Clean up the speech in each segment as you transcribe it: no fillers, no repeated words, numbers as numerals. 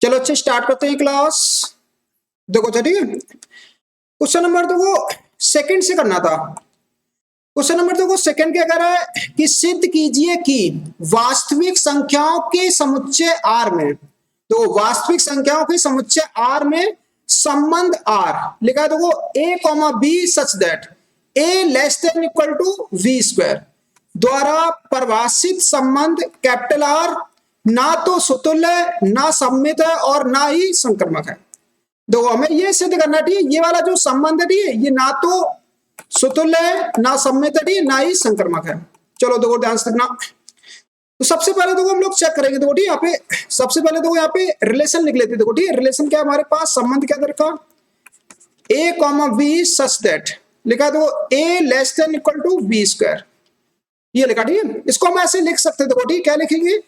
चलो अच्छे स्टार्ट करते हैं क्लास। देखो ठीक है, क्वेश्चन नंबर देखो सेकंड से करना था। क्वेश्चन नंबर देखो सेकंड क्या कर रहा है कि सिद्ध कीजिए कि वास्तविक संख्याओं के समुच्चय आर में, तो वास्तविक संख्याओं के समुच्चय आर में संबंध आर लिखा है। देखो A comma B such that A less than equal to B square द्वारा परिभाषित संबंध कैपिटल आर ना तो सुतुल्य ना सममित है और ना ही संक्रमक है। देखो हमें ये सिद्ध करना है, ये वाला जो संबंध है ये ना तो सुतुल्य है ना सममित है ना ही संक्रमक है। चलो देखो ध्यान से देखना। तो सबसे पहले देखो हम लोग चेक करेंगे। देखो ठीक, यहाँ पे सबसे पहले देखो यहाँ पे रिलेशन लिख लेते। देखो ठीक, रिलेशन क्या हमारे पास संबंध क्या रखा, A comma B such that लिखा है। देखो A less than equal to B square ये लिखा। ठीक है, इसको हम ऐसे लिख सकते हैं। देखो ठीक, क्या लिखेंगे,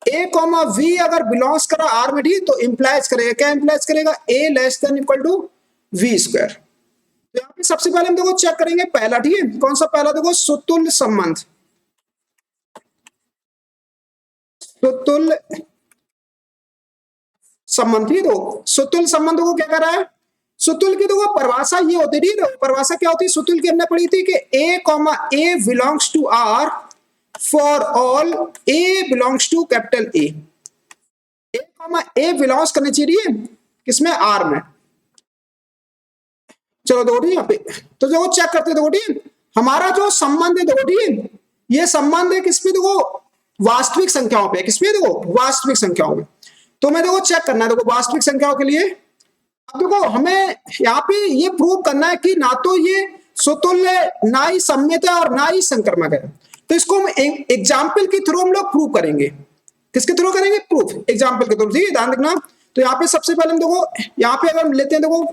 ए कॉमा वी अगर बिलोंग्स करा आर में ठीक तो इंप्लाइज करेगा, क्या इंप्लाइज करेगा, A less than equal to B square. तो यहाँ पे सबसे पहले हम देखो चेक करेंगे पहला। ठीक है, कौन सा पहला, देखो सुतुल्य संबंध। सुतुल्य संबंध ही, तो सुतुल्य संबंध को क्या कर रहा है, सुतुल्य की देखो परिभाषा ये होती थी। परिभाषा क्या होती है सुतुल्य की, हमने पढ़ी थी कि A comma A belongs to R for all A belongs to capital A. A comma A belongs करने चाहिए किसमें, आर में। चलो देखो ठीक, यहाँ पे तो देखो चेक करते देखो ठीक, हमारा जो संबंध है देखो ठीक, ये संबंध है किसमें, देखो वास्तविक संख्याओं पे। किसमें, देखो वास्तविक संख्याओं में। तो मैं देखो चेक करना है देखो वास्तविक संख्याओं के लिए। अब देखो हमें यहाँ पे ये प्रूव करना है कि ना तो ये सुतुल्य ना ही सममित है और ना ही संक्रमक है। तो इसको हम एग्जाम्पल के थ्रू हम लोग प्रूव करेंगे। किसके थ्रू करेंगे, प्रूफ एग्जाम्पल के थ्रू। ठीक है, ध्यान रखना। तो यहाँ पे सबसे पहले हम देखो यहाँ पे अगर हम लेते हैं देखो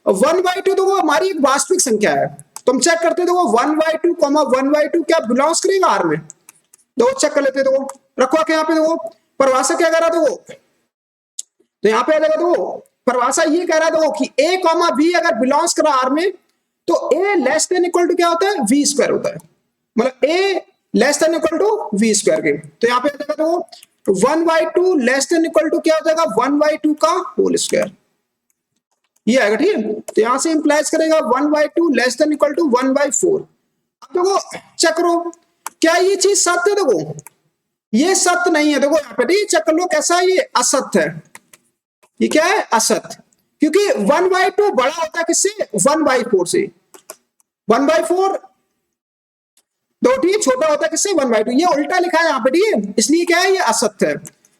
1/2 देखो हमारी एक वास्तविक संख्या है। तो हम चेक करते हैं देखो 1/2 कॉमा 1/2 क्या बिलोंग्स करेगा आर में। देखो चेक कर लेते हैं। देखो रखो के यहाँ पे देखो परिभाषा क्या कह रहा देखो, तो यहाँ पे आ जाएगा देखो परिभाषा ये कह रहा है देखो कि ए कॉमा बी अगर बिलोंग्स करा आर में तो A less than equal to क्या होता है, वी स्क्वायर होता है। मतलब A less than equal to B square के। तो यहाँ पे आ जाएगा देखो 1/2 लेस देन इक्वल टू क्या हो जाएगा, 1/2 का होल स्क्वायर ये आएगा। ठीक है, तो यहां से इंप्लाइज करेगा 1/2 लेस देन इक्वल टू 1/4। अब देखो चेक करो क्या ये चीज सत्य है। देखो ये सत्य नहीं है। देखो यहाँ पे ठीक चेक कर लो कैसा है, ये असत्य है। ये क्या है, असत्य, क्योंकि 1/2 बड़ा होता है किससे, 1/4 से। 1/4 दो ठीक छोटा होता है किससे, 1/2। ये उल्टा लिखा है यहाँ पे ठीक है, इसलिए क्या है ये असत्य है।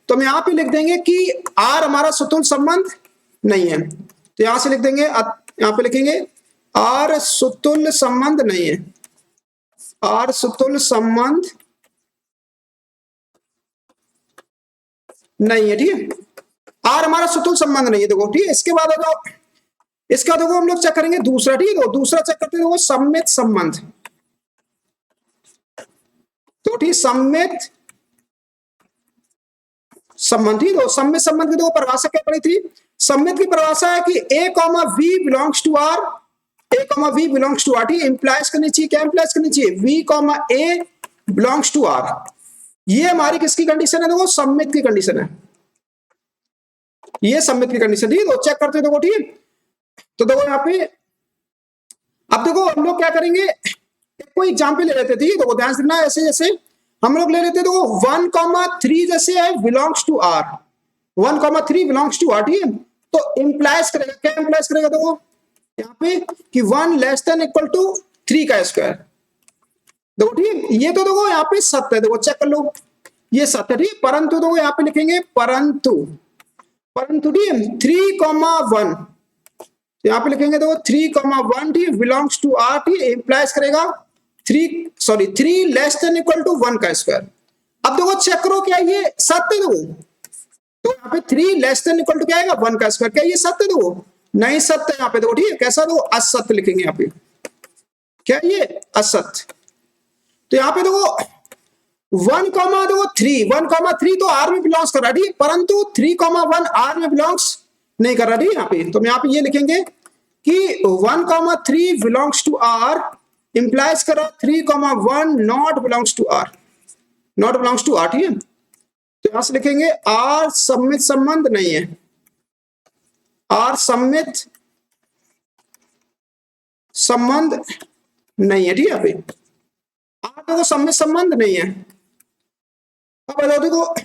तो हम यहाँ पे लिख देंगे कि आर हमारा सुतुल्य संबंध नहीं है। तो यहां से लिख देंगे, यहां पे लिखेंगे आर सुतुल्य संबंध नहीं है। आर सुतुल्य संबंध नहीं है। ठीक है, आर हमारा सुतुल्य संबंध नहीं है। देखो ठीक है, इसके बाद आ जाओ, इसका देखो हम लोग चेक करेंगे दूसरा। ठीक है, दूसरा चेक करते हैं देखो सममित संबंध। तो ठीक सममित संबंध ही, दो सममित संबंध की देखो परिभाषा क्या पड़ी थी। सममित की परिभाषा है कि A comma B belongs to R, A comma B belongs to R. ठीक इंप्लाइज करनी चाहिए, क्या इंप्लाइज करनी चाहिए, B comma A belongs to R. ये हमारी किसकी कंडीशन है, देखो सममित की कंडीशन है। ये सममित की कंडीशन। ठीक है, चेक करते देखो ठीक। तो देखो यहाँ पे अब देखो हम लोग क्या करेंगे, कोई एग्जाम्पल ले लेते थे। देखो ध्यान से देखना, ऐसे जैसे हम लोग ले लेते देखो 1,3 जैसे है belongs to R, 1,3 belongs to R. ठीक है, तो इंप्लाइज करेगा, क्या इंप्लाइज करेगा देखो यहाँ पे कि 1 लेस देन इक्वल टू 3 का स्क्वायर। देखो ठीक, ये तो देखो यहाँ पे सत्य है। देखो चेक कर लो ये सत्य। ठीक, परंतु देखो यहाँ पे लिखेंगे परंतु, परंतु ठीक 3,1 यहाँ पे लिखेंगे देखो 3,1 ठीक बिलोंग्स टू आर। ठीक इंप्लाइज करेगा 3 लेस देन इक्वल टू 1 का स्क्वायर। अब देखो चेक करो क्या ये सत्य। देखो तो यहाँ पे 3 लेस देन इक्वल टू क्या आएगा, 1 का स्क्वायर। क्या ये सत्य, देखो नहीं सत्य यहाँ पे। देखो ठीक है, कैसा देखो असत्य लिखेंगे यहाँ पे, क्या ये असत्य। तो यहाँ पे देखो 1,3 तो आर में बिलोंग्स कर रहा है, परंतु 3,1 आर में बिलोंग्स नहीं कर रहा। ठीक यहाँ पे तो हम यहाँ पे ये लिखेंगे कि 1,3 बिलोंग्स टू आर इंप्लाइज कर रहा 3,1 not belongs to R, not belongs to R. ठीक है, तो यहां से लिखेंगे आर सममित संबंध नहीं है। आर सममित संबंध नहीं है, ठीक है। यहाँ पे आर देखो सममित संबंध नहीं है। अब बताओ देखो,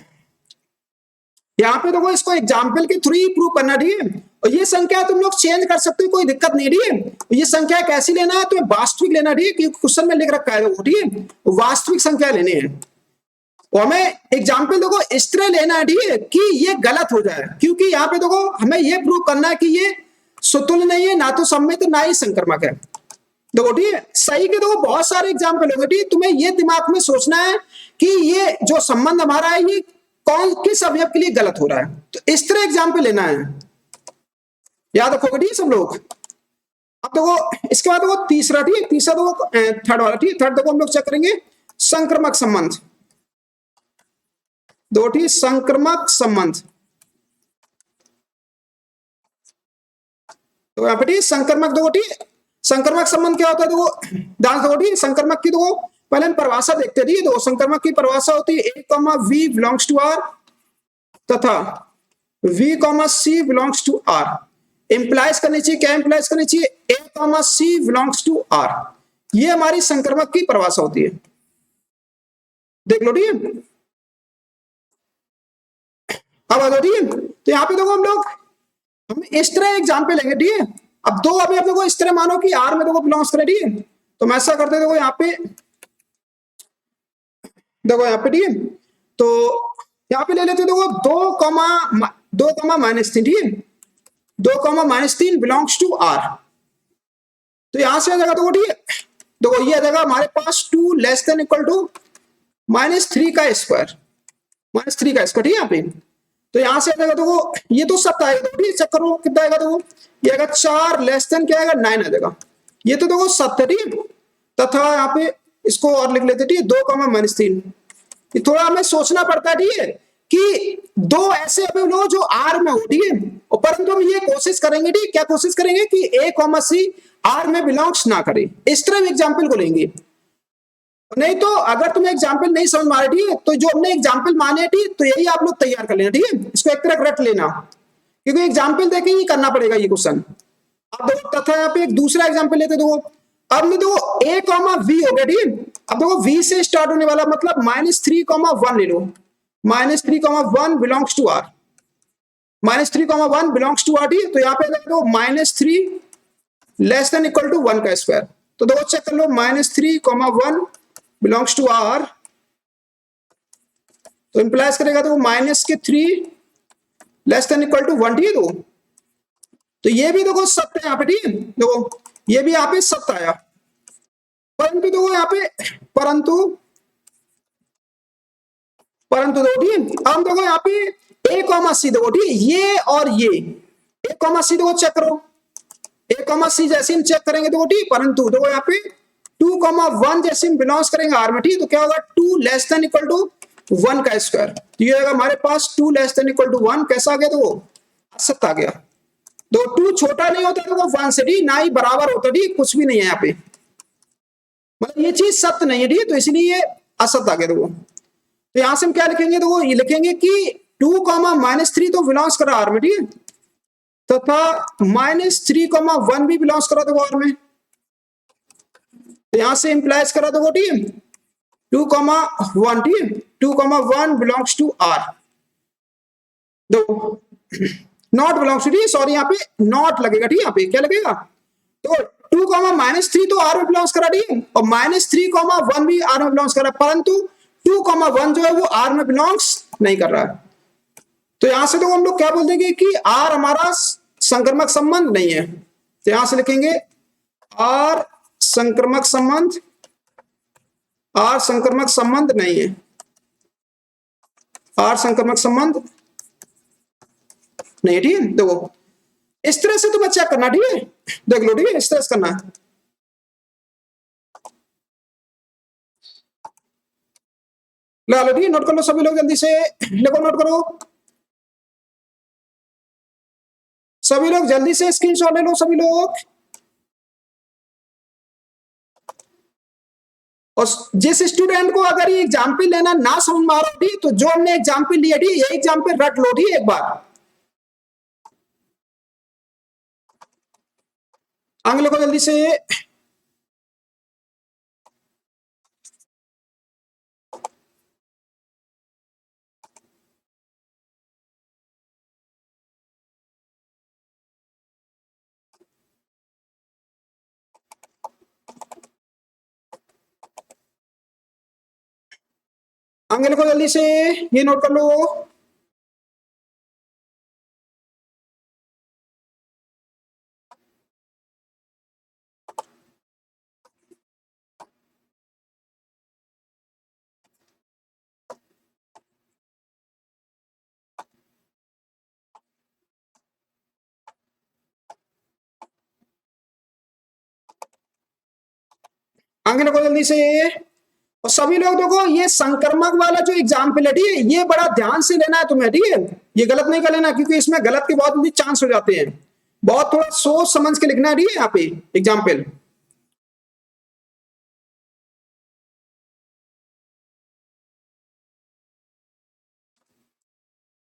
यहाँ पे देखो इसको एग्जाम्पल के थ्रू ही प्रूव करना, ठीक है। और ये संख्या तुम लोग चेंज कर सकते हो, कोई दिक्कत नहीं, ठीक है। ये संख्या कैसी लेना है, तो वास्तविक लेना, ठीक है, क्योंकि क्वेश्चन में लिख रखा है देखो, ठीक है, वास्तविक संख्या लेनी है। और हमें एग्जाम्पल देखो इस तरह लेना है, ठीक है, कि ये गलत हो जाए, क्योंकि यहाँ पे देखो हमें ये प्रूव करना है कि ये सुतुल्य नहीं है, ना तो सममित ना ही संक्रमक है। देखो ठीक है, सही के देखो बहुत सारे एग्जाम्पल होंगे, ठीक है। तुम्हें ये दिमाग में सोचना है कि ये जो संबंध हमारा है ये कौन किस अवयव के लिए गलत हो रहा है, तो इस तरह एग्जाम्पल लेना है, याद रखोगे, ठीक है सब लोग। अब देखो इसके बाद देखो तीसरा, ठीक है, तीसरा देखो थर्ड वाला, ठीक है, थर्ड देखो हम लोग चेक करेंगे संक्रमक संबंध। दो ठीक संक्रमक संबंध, तो यहाँ पे ठीक संक्रमक दो ठीक, संक्रमक संबंध क्या होता है देखो, ध्यान दो ठीक, संक्रमक की देखो पहले हम परिभाषा देखते हैं, दो संक्रमक की परिभाषा होती है A comma B belongs to R तथा B comma C belongs to R. Implies करनी चाहिए, क्या इंप्लाइज करनी चाहिए, A comma C belongs to R, ये हमारी संक्रमक की परिभाषा होती है, देख लो ठीक है। अब आ जाओ ठीक है, तो यहाँ पे देखो हम इस तरह एग्जाम्पल लेंगे, ठीक है। अब दो अभी आप देखो इस तरह मानो कि आर में देखो बिलोंग्स करे, ठीक है, तो हम ऐसा करते देखो यहाँ पे, देखो यहाँ पे ठीक है, तो यहाँ पे ले लेते देखो दो कॉमा माइनस तीन, ठीक है, 2,-3 बिलोंग्स टू आर। तो यहां से आ जाएगा देखो ठीक है, देखो ये आ जाएगा हमारे पास 2 लेस देन इक्वल टू -3 का स्क्वायर, -3 का स्क्वायर, ठीक है यहाँ पे। तो यहां से आ जाएगा देखो ये तो सब आएगा, देखो ठीक है, चेक करो कितना आएगा, देखो ये आएगा 4 लेस देन क्या आएगा 9 आ जाएगा, ये तो देखो 7 है, ठीक है। तथा यहाँ पे इसको और लिख लेते, ठीक है, 2,-3। ये थोड़ा हमें सोचना पड़ता है, ठीक है, कि दो ऐसे अवयव लो जो आर में हो, ठीक है, और परंतु हम ये कोशिश करेंगे, ठीक, क्या कोशिश करेंगे कि ए कॉमा सी आर में बिलोंग्स ना करे, इस तरह एग्जाम्पल को लेंगे। नहीं तो अगर तुम्हें एग्जाम्पल नहीं समझ में आ रही है तो जो हमने एग्जाम्पल माने, ठीक, तो यही आप लोग तैयार कर लेना, ठीक है, इसको एक तरह रट लेना, क्योंकि एग्जाम्पल देके ही करना पड़ेगा ये क्वेश्चन। अब देखो तथा यहाँ पे एक दूसरा एग्जाम्पल लेते, देखो अब में देखो ए कॉमा वी हो गया, ठीक। अब देखो वी से स्टार्ट होने वाला मतलब -3,1 ले लो, -3,1 belongs to R, -3,1 belongs to R, ठीक। तो यहाँ पे देखो -3 लेस देन इक्वल टू 1 का स्क्वायर, तो देखो चेक कर लो -3,1 बिलोंग्स टू आर, तो इंप्लाइज करेगा देखो -3 लेस देन इक्वल टू 1, ठीक है। तो ये भी देखो सत्य है यहाँ पे, ठीक है, देखो ये भी यहाँ पे सत्य आया, परंतु देखो यहाँ पे परंतु देखो ठीक, हम देखो यहाँ पे ए कॉमा सी देखो ठीक, ये और ये ए कॉमा सी देखो चेक करो, ए कॉमा सी जैसे हम चेक करेंगे देखो ठीक, परंतु देखो यहाँ पे 2,1 जैसे हम बिलोंग्स करेंगे आर में, ठीक, तो क्या होगा 2 लेस देन इक्वल टू 1 का स्क्वायर, तो ये होगा हमारे पास 2 लेस देन इक्वल टू 1, कैसा आ गया, तो सत्य आ गया। दो 2 छोटा नहीं होता तो 1 से, ठीक, ना ही बराबर होता, ठीक, कुछ भी नहीं है यहाँ पे, मतलब ये चीज सत्य नहीं है, ठीक, तो इसलिए ये असत्य आ गया। देखो तो यहां से हम क्या लिखेंगे, देखो ये लिखेंगे कि 2,-3 तो बिलोंग्स करा आर में, ठीक, तथा -3,1 भी बिलोंग्स करा देखो आर में, तो यहां से इंप्लाइज करा देखो ठीक 2,1, ठीक, 2,1 बिलोंग्स टू आर, देखो नॉट बिलोंग्स टू, सॉरी यहाँ पे नॉट लगेगा, ठीक, यहाँ पे क्या लगेगा, तो 2,-3 तो आर में बिलोंग्स करा, ठीक, और -3,1 भी आर में बिलोंग्स करा, परंतु 2,1 जो है वो आर में बिलोंग्स नहीं कर रहा है। तो यहां से तो हम लोग क्या बोल देंगे कि आर हमारा संक्रमक संबंध नहीं है, तो यहां से लिखेंगे आर संक्रमक संबंध, आर संक्रमक संबंध नहीं है, आर संक्रमक संबंध नहीं, ठीक है। देखो इस तरह से तुम्हें चेक करना, ठीक है, देख लो, ठीक है, इस तरह से करना है। ला लो, ठीक है, नोट कर लो सभी लोग, जल्दी से लिखो, नोट करो सभी लोग, जल्दी से स्क्रीनशॉट ले लो सभी लोग। और जिस स्टूडेंट को अगर ये एग्जाम्पल लेना ना समझ में आ रहा, ठीक, तो जो हमने एग्जाम्पल लिया, ठीक, ये एग्जाम्पल रट लो, ठीक, एक बार आगे लिखो जल्दी से। आगे लिखो जल्दी से, ये नोट कर लो। आगे लिखो जल्दी से। और सभी लोग देखो, ये संक्रमक वाला जो एग्जाम्पल है, ठीक है, ये बड़ा ध्यान से लेना है तुम्हें, ठीक है, ये गलत नहीं कर लेना, क्योंकि इसमें गलत के बहुत जल्दी चांस हो जाते हैं। बहुत थोड़ा सोच समझ के लिखना है, ठीक है, यहाँ पे एग्जाम्पल।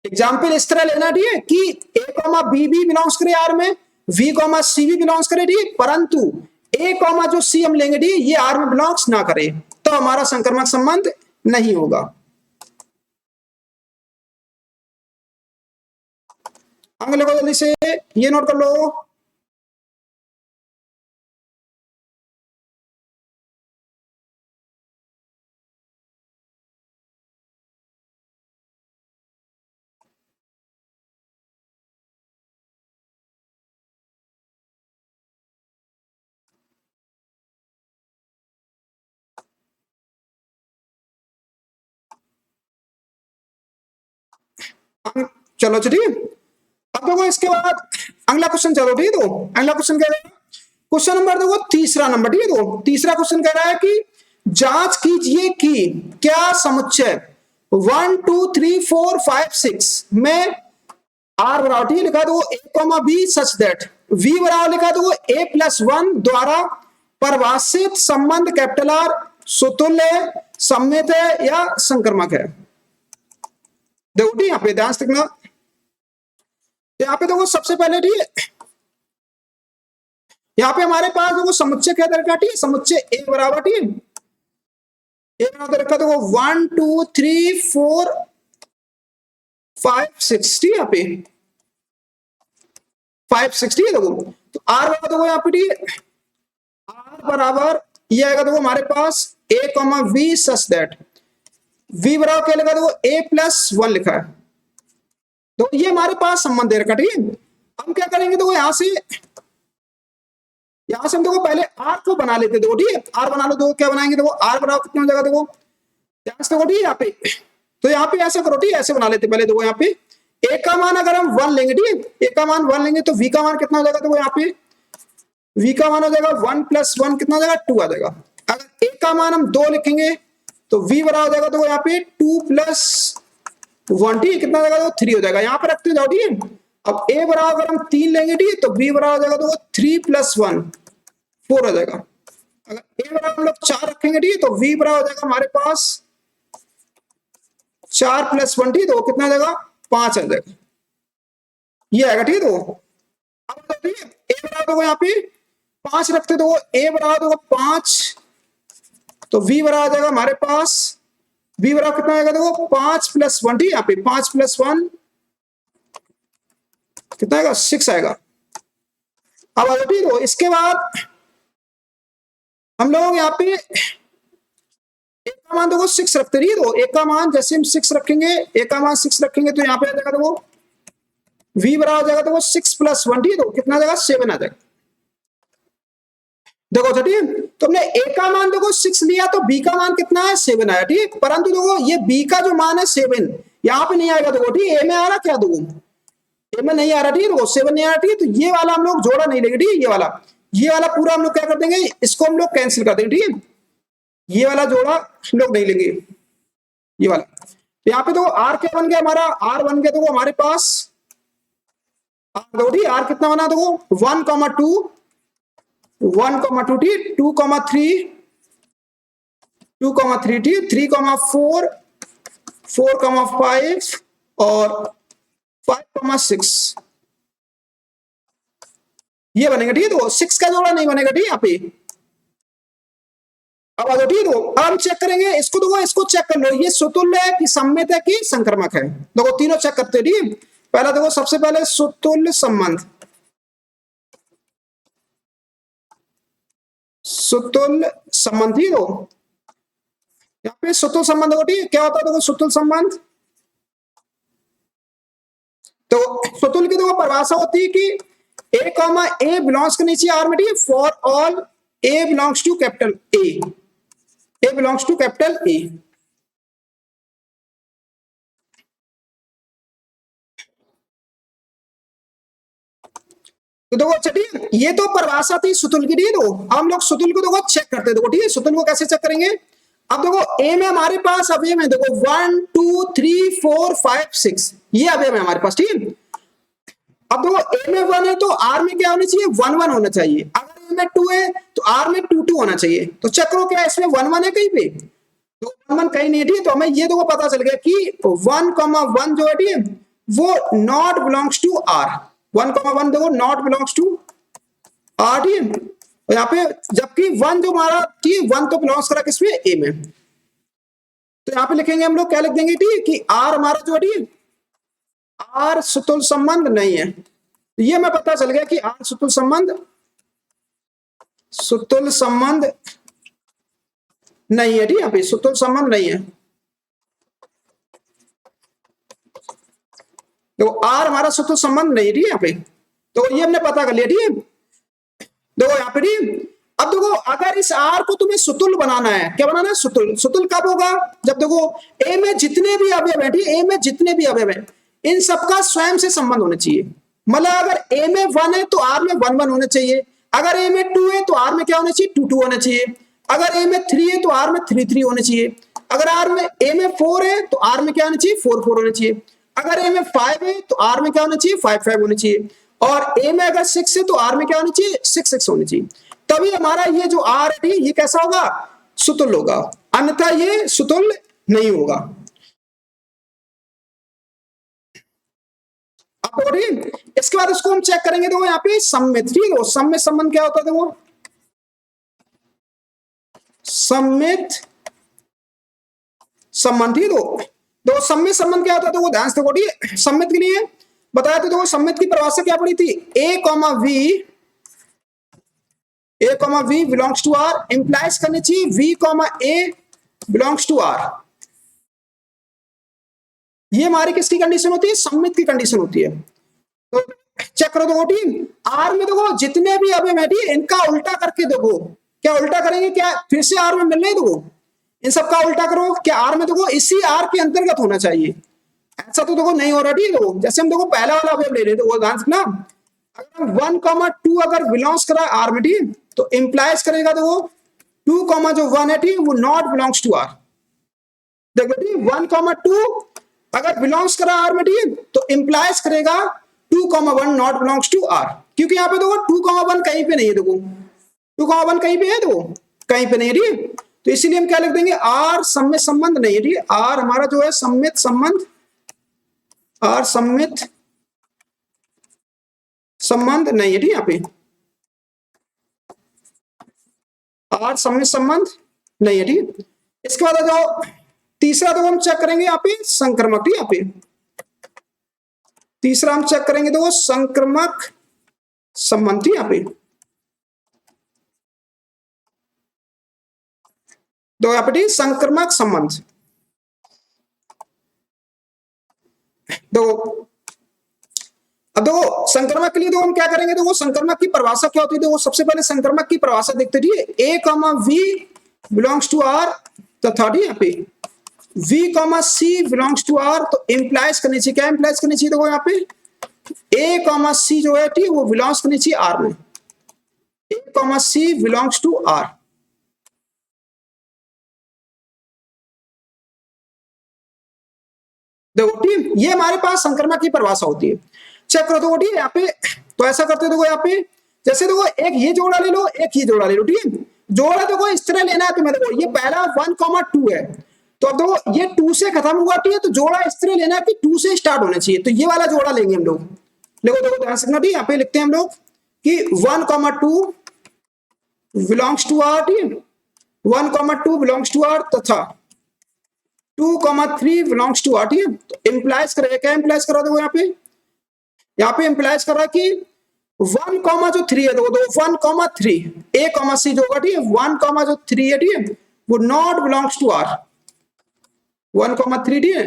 एग्जाम्पल इस तरह लेना, ठीक है, कि ए कॉमा बी भी बिलोंग्स करे आर में, वी कॉमा सी भी बिलोंग्स करे, ठीक है, परंतु ए कॉमा जो सी हम लेंगे, ठीक है, ये आर में बिलोंग्स ना करे, तो हमारा संक्रमक संबंध नहीं होगा। आगे लिखो जल्दी से, ये नोट कर लो। चलो चलिए, अब देखो इसके बाद अगला क्वेश्चन, चलो ठीक है, तो अगला क्वेश्चन कह रहा है, क्वेश्चन नंबर देखो तीसरा नंबर, ठीक है, तो तीसरा क्वेश्चन कह रहा है कि जांच कीजिए कि क्या समुच्चय 1 2 3 4 5 6 में आर बराबर, ठीक लिखा दो A comma B such that B बराबर लिखा दो A+1 द्वारा परिभाषित संबंध कैपिटल आर सुतुल्य सममित है या संक्रमक है। देखो यहाँ पे ध्यान से देखना, यहाँ पे देखो सबसे पहले, ठीक है, यहाँ पे हमारे पास देखो समुच्चय क्या दरकार, ठीक है, समुच्चय ए बराबर, ठीक है, ए बराबर रखा देखो 1 2 3 4 5 6, ठीक है, यहाँ पे 5 6, ठीक है, देखो तो आर बराबर देखो यहाँ पे, ठीक है, आर बराबर ये आएगा देखो हमारे पास A comma B such that B बराबर क्या लिखा देखो A+1 लिखा है, तो ये हमारे पास संबंध दे रखा, ठीक है। हम क्या करेंगे, देखो यहां से हम देखो पहले आर को बना लेते, देखो ठीक है, आर बना लो, देखो क्या बनाएंगे, देखो आर बराबर कितना हो जाएगा, देखो ध्यान से देखो, ठीक है, यहाँ पे, तो यहाँ पे ऐसा करो, ठीक है, ऐसे बना लेते पहले, देखो यहाँ पे ए का मान अगर हम 1 लेंगे, ठीक है, ए का मान 1 लेंगे तो वी का मान कितना हो जाएगा, देखो यहाँ पे वी का मान हो जाएगा 1+1 कितना हो जाएगा 2 आ जाएगा। अगर ए का मान हम 2 लिखेंगे तो वी बराबर हो जाएगा, देखो यहाँ पे 2+1, ठीक है, कितना हो जाएगा, 3 हो जाएगा, यहाँ पे रखते जाओ, ठीक है। अब ए बराबर अगर हम 3 लेंगे, ठीक है, तो बी बराबर हो जाएगा, देखो 3+1 4 हो जाएगा। अगर ए बराबर हम लोग 4 रखेंगे, ठीक है, तो वी बराबर हो जाएगा हमारे पास 4+1, ठीक है, तो कितना आ जाएगा 5 आ जाएगा, ये आएगा, ठीक है, तो अब ठीक है, ए बराबर देखो यहाँ पे 5 रखते, तो ए बराबर देखो 5, तो वी बराबर आ जाएगा हमारे पास, वी बराबर कितना आएगा, देखो 5+1, ठीक है, यहाँ पे 5+1 कितना आएगा 6 आएगा। अब आ ठीक है, इसके बाद हम लोग यहाँ पे एक का मान देखो 6 रखते रहिए, तो एक का मान जैसे हम 6 रखेंगे, एक का मान 6 रखेंगे तो यहाँ पे आ जाएगा, देखो v बराबर आ जाएगा, देखो 6+1, ठीक है, तो कितना आ जाएगा 7 आ जाएगा। देखो ठीक है, तो हमने a का मान देखो 6 लिया, तो b का मान कितना है 7 आया, ठीक है, परंतु देखो ये b का जो मान है 7 यहाँ पे नहीं आएगा, देखो ठीक है, a में आ रहा क्या, देखो a में नहीं आ रहा, ठीक है, देखो 7 नहीं आ रहा, ठीक है, तो ये वाला हम लोग जोड़ा नहीं लेंगे, ठीक है, ये वाला पूरा हम लोग क्या कर देंगे, इसको हम लोग कैंसिल कर देंगे, ठीक है, ये वाला जोड़ा हम लोग नहीं लेंगे, ये वाला। तो यहाँ पे तो आर क्या बन गया हमारा, आर बन गया, तो हमारे पास आर कितना बना, देखो 1,2 1,2 टी 2,3 2,3 टी 3,4 4,5 और 5,6 ये बनेगा, ठीक है। देखो 6 का जोड़ा नहीं बनेगा, ठीक है यहाँ पे। अब आ जाओ, ठीक है। देखो अब हम चेक करेंगे इसको, देखो इसको चेक कर लो, ये सुतुल्य है कि सम्मित है कि संक्रमक है। देखो तीनों चेक करते हैं, ठीक है। पहला देखो, सबसे पहले सुतुल्य संबंध, सुतुल्य संबंध ही दो यहाँ पे, सुतुल्य संबंध देखो, ठीक है। क्या होता है देखो सुतुल्य संबंध, तो सुतुल्य की देखो परिभाषा होती है कि ए कॉमा ए बिलोंग्स करनी चाहिए आर में, ठीक है। For all A belongs to capital A belongs to capital A. तो देखो अच्छा, ठीक है। ये तो परिभाषा थी सुतुल्य की, ठीक है। देखो अब हम लोग सुतुल्य को देखो चेक करते हैं, देखो ठीक है। सुतुल्य को कैसे चेक करेंगे, अब देखो ए में हमारे पास अवयव है, देखो 1 2 3 4 5 6, ये अवयव है हमारे पास, ठीक है। अब देखो ए में 1 है तो आर में क्या होना चाहिए, 1 1 होना चाहिए। अगर ए में 2 है तो आर में 2 2 होना चाहिए। तो चेक करो क्या इसमें 1 1 है कहीं पे, तो 1 1 कहीं नहीं है, ठीक है। तो हमें ये देखो पता चल गया कि 1,1 जो है, ठीक है, वो नॉट बिलोंग्स टू आर। 1,1 देखो नॉट बिलोंग्स टू आर, ठीक है। और यहाँ पे जबकि 1 जो हमारा, ठीक है, 1 तो बिलोंग्स करा किसमें, ए में। तो यहाँ पे लिखेंगे हम लोग, क्या लिख देंगे, ठीक है, कि आर हमारा जो है, ठीक है, आर सुतुल्य संबंध नहीं है। ये हमें पता चल गया कि आर सुतुल्य संबंध नहीं है, ठीक है। यहाँ पे सुतुल्य संबंध नहीं है, तो आर हमारा सुतुल्य संबंध नहीं है, ठीक है यहाँ पे। तो ये हमने पता कर लिया, ठीक है। देखो यहाँ पे, ठीक है। अब देखो अगर इस आर को तुम्हें सुतुल्य बनाना है, क्या बनाना है, सुतुल्य। सुतुल्य कब होगा, जब देखो ए में जितने भी अवयव है, ठीक है, ए में जितने भी अवयव है इन सबका स्वयं से संबंध होना चाहिए। मतलब अगर ए में 1 है तो आर में 1 1 होना चाहिए। अगर ए में 2 है तो आर में क्या होना चाहिए, 2 2 होना चाहिए। अगर ए में 3 है तो आर में 3 3 होना चाहिए। अगर आर में ए में 4 है तो आर में क्या होना चाहिए, 4 4 होना चाहिए। अगर ए में 5 है तो आर में क्या होना चाहिए, 5 5 होना चाहिए। और ए में अगर 6 है तो आर में क्या होना चाहिए, 6 6 होना चाहिए। तभी हमारा ये जो आर है ये कैसा होगा, सुतुल्य होगा, अन्यथा ये सुतुल्य नहीं होगा। अब इसके बाद इसको हम चेक करेंगे, देखो यहाँ पे सम्मित, ठीक है। सम्मित संबंध क्या होता है, देखो सम्मित संबंध, ठीक है। तो सम्मित संबंध क्या होता है, तो ध्यान से देखो, ठीक है। सम्मित के लिए बताया तो देखो सम्मित की परिभाषा क्या पड़ी थी, A comma B belongs to R, implies करनी चाहिए B comma A belongs to R. ये हमारी किसकी कंडीशन होती है, सम्मित की कंडीशन होती है। तो चेक करो देखो, ठीक, आर में देखो जितने भी अवयव है, ठीक, इनका उल्टा करके देखो, क्या उल्टा करेंगे, क्या फिर से आर में मिल रहे, देखो इन सबका उल्टा करो, क्या आर में देखो इसी आर के अंतर्गत होना चाहिए। ऐसा तो देखो नहीं हो रहा, ठीक है। जैसे हम देखो पहला वाला अवयव ले रहे थे, वो ध्यान ना, अगर 1,2 अगर बिलोंग्स करा आर में, ठीक, तो इंप्लाइज करेगा देखो 2, जो 1 है, ठीक, वो नॉट बिलोंग्स टू आर। देखो ठीक, 1,2 अगर बिलोंग्स करा आर में, ठीक, तो इंप्लाइज करेगा 2,1 नॉट बिलोंग्स टू आर। क्योंकि यहाँ पे देखो 2,1 कहीं पे नहीं है, देखो 2,1 कहीं पे है, देखो कहीं पे नहीं है, ठीक। तो इसीलिए हम क्या लिख देंगे, आर सम्मित संबंध नहीं है, ठीक है। आर हमारा जो है सम्मित संबंध, आर सम्मित संबंध नहीं है, ठीक, यहाँ पे आर सम्मित संबंध नहीं है, ठीक। इसके बाद जो तीसरा तो हम चेक करेंगे यहाँ पे संक्रमक, ठीक, यहाँ पे तीसरा हम चेक करेंगे तो वो संक्रमक संबंध, ठीक, यहाँ पे दो, यहाँ पे संक्रमक संबंध दो। अब देखो संक्रमक के लिए तो हम क्या करेंगे, तो वो संक्रमक की परिभाषा क्या होती है, तो सबसे पहले संक्रमक की परिभाषा देखते रहिए, A comma B belongs to R तथा यहाँ पे B comma C belongs to R. तो इंप्लाइज करनी चाहिए, क्या इंप्लाइज करनी चाहिए, देखो यहाँ पे ए कॉमा सी जो है, ठीक, वो बिलोंग्स करनी चाहिए आर में, A comma C belongs to R. देखो ठीक, ये हमारे पास संक्रमक की परिभाषा होती है। चेक करो देखो, ठीक है, यहाँ पे तो ऐसा करते देखो, यहाँ पे जैसे देखो एक ये जोड़ा ले लो, एक ये जोड़ा ले लो, ठीक है। जोड़ा देखो इस तरह लेना है तुम्हें, देखो ये पहला 1,2 है, तो अब देखो ये 2 से खत्म हुआ, ठीक है। तो जोड़ा इस तरह लेना है कि 2 से स्टार्ट होना चाहिए, तो ये वाला जोड़ा लेंगे हम लोग। देखो देखो ध्यान से, ठीक, यहाँ पे लिखते हैं हम लोग कि 1,2 बिलोंग्स टू आर, ठीक है, 1,2 बिलोंग्स टू आर तथा 2,3 बिलोंग्स टू आर, ठीक है। तो इंप्लाइज करेगा, क्या इंप्लाइज करा देखो यहाँ पे इंप्लाइज करा कि 1,3 है, देखो 1,3 ए कॉमा सी जो होगा, ठीक है, 1,3 है, ठीक है, वो नॉट बिलोंग्स टू आर, 1,3, ठीक है,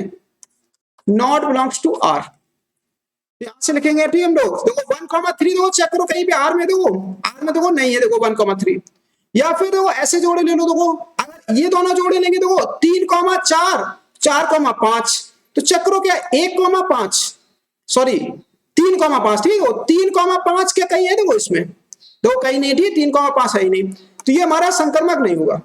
नॉट बिलोंग्स टू आर। यहां से लिखेंगे, ठीक है, हम लोग देखो 1,3 देखो चेक करो कहीं भी आर में, देखो आर में देखो नहीं है, देखो 1,3। या फिर देखो ऐसे जोड़े ले लो, देखो अगर ये दोनों जोड़े लेंगे देखो 3,4 4,5, तो चेक करो क्या 1,5 सॉरी 3,5, ठीक है, 3,5 क्या कहीं है देखो इसमें, देखो कहीं नहीं, ठीक है, 3,5 है ही नहीं, तो ये हमारा संक्रमक नहीं होगा।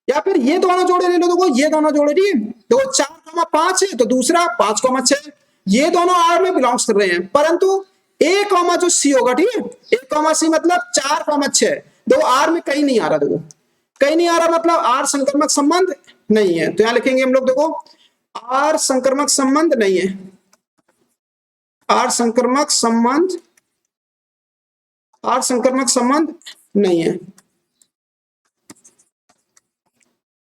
या फिर ये दोनों जोड़े ले लो, देखो ये दोनों जोड़े, ठीक है, देखो 4,5 है तो दूसरा 5,6, ये दोनों आर में बिलोंग्स कर रहे हैं, परंतु ए कॉमा जो सी होगा, ठीक है, ए कॉमा सी मतलब 4,6, देखो आर में कहीं नहीं आ रहा, देखो कहीं नहीं आ रहा मतलब आर संक्रमक संबंध नहीं है, तो यहां लिखेंगे हम लोग देखो आर संक्रमक संबंध नहीं है, आर संक्रमक संबंध, आर संक्रमक संबंध नहीं है,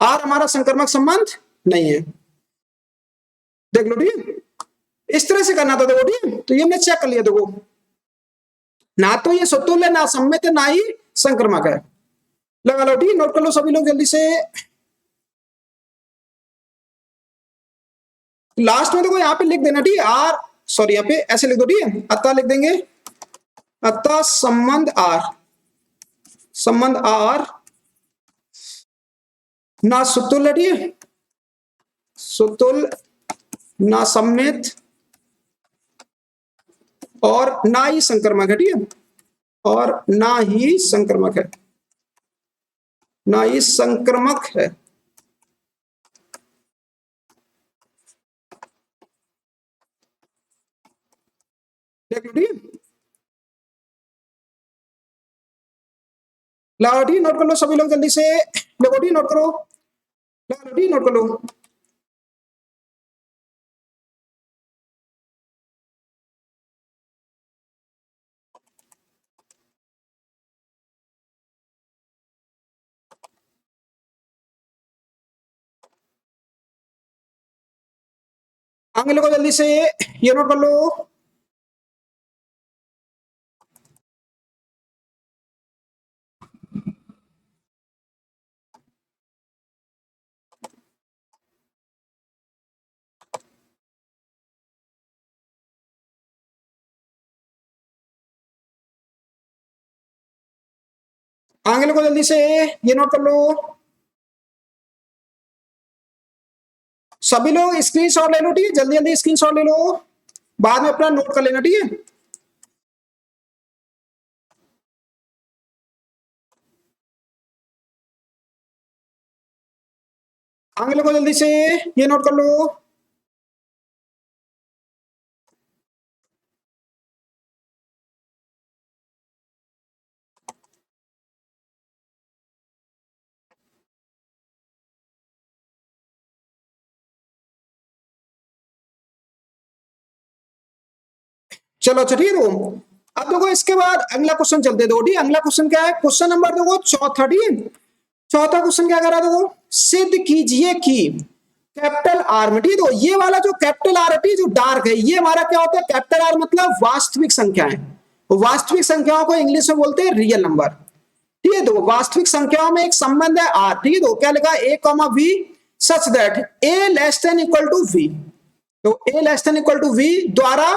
आर हमारा संक्रमक संबंध नहीं है, देख लो, ठीक है, इस तरह से करना था देखो, ठीक है, तो ये हमने चेक कर लिया, देखो ना तो ये सुतुल्य ना सम्मित ना ही संक्रमक है, लगा लो, ठीक, नोट कर लो सभी लोग जल्दी से। लास्ट में देखो यहाँ पे लिख देना, ठीक है, आर सॉरी यहाँ पे ऐसे लिख दो, ठीक है, अतः लिख देंगे, अतः संबंध आर ना सुतुल्य, ठीक है, सुतुल्य ना सम्मित और ना ही संक्रमक है, ठीक है, और ना ही संक्रमक है, ना ही संक्रमक है। देख लो, ठीक है, लाओ, ठीक, नोट कर लो सभी लोग जल्दी से, देखो, ठीक, नोट करो, लाओ, ठीक, नोट कर लो। आगे लोगों जल्दी से ये नोट कर लो, आगे लोगों जल्दी से ये नोट कर लो, सभी लोग स्क्रीनशॉट ले लो, ठीक है, जल्दी जल्दी स्क्रीनशॉट ले लो, बाद में अपना नोट कर लेना, ठीक है। आगे लोगों जल्दी से ये नोट कर लो, चलो अच्छा, ठीक है, देखो अब देखो इसके बाद अगला क्वेश्चन चलते, देखो ठीक, अगला क्वेश्चन क्या है, क्वेश्चन नंबर देखो चौथा, ठीक है, चौथा क्वेश्चन क्या करा, देखो सिद्ध कीजिए कि कैपिटल आर में, ठीक है, तो ये वाला जो कैपिटल आर है, जो डार्क है, ये हमारा क्या होता है, कैपिटल आर मतलब वास्तविक संख्याएं, वास्तविक संख्याओं को इंग्लिश में बोलते हैं रियल नंबर, ठीक है, तो वास्तविक संख्याओं में एक संबंध है आर, ठीक है, तो क्या लिखा A comma B such that A less than equal to B, तो A less than equal to B द्वारा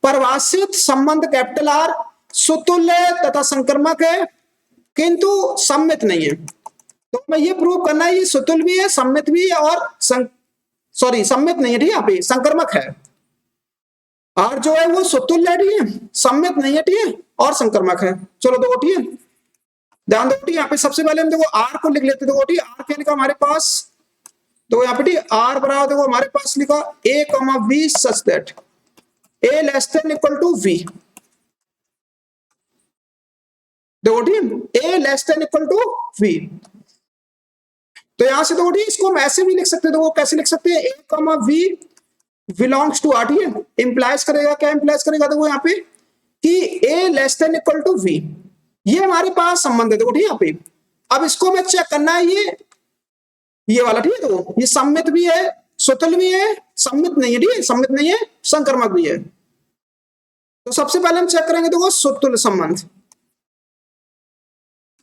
परिभाषित संबंध कैपिटल आर सुतुल्य तथा संक्रमक है किंतु सम्मित नहीं है, तो मैं ये प्रूव करना है ये सुतुल्य भी है, सम्मित भी है और सॉरी सम्मित नहीं है, ठीक है, यहाँ पे संक्रमक है, आर जो है वो सुतुल्य है, ठीक है, सम्मित नहीं है, ठीक है, और संक्रमक है। चलो देखो, ठीक है, ध्यान दो, ठीक, यहाँ पे सबसे पहले हम देखो आर को लिख लेते, देखो ठीक, आर क्या लिखा हमारे पास, तो यहाँ पे ठीक आर बराबर देखो हमारे पास लिखा A comma B such that A less than equal to B, देखो ठीक A less than equal to B, तो यहां से देखो ठीक इसको हम ऐसे भी लिख सकते हैं, देखो कैसे लिख सकते हैं, A comma B belongs to R, ठीक है, इंप्लाइज करेगा, क्या इंप्लाइज करेगा, देखो यहाँ पे कि A less than equal to B, ये हमारे पास संबंध है देखो ठीक है यहाँ पे। अब इसको मैं चेक करना है ये वाला ठीक है, देखो ये सम्मित भी है सुतुल भी है, सम्मित नहीं है ठीक है, सम्मित नहीं है संक्रमक भी है। तो सबसे पहले हम चेक करेंगे देखो सुतुल संबंध,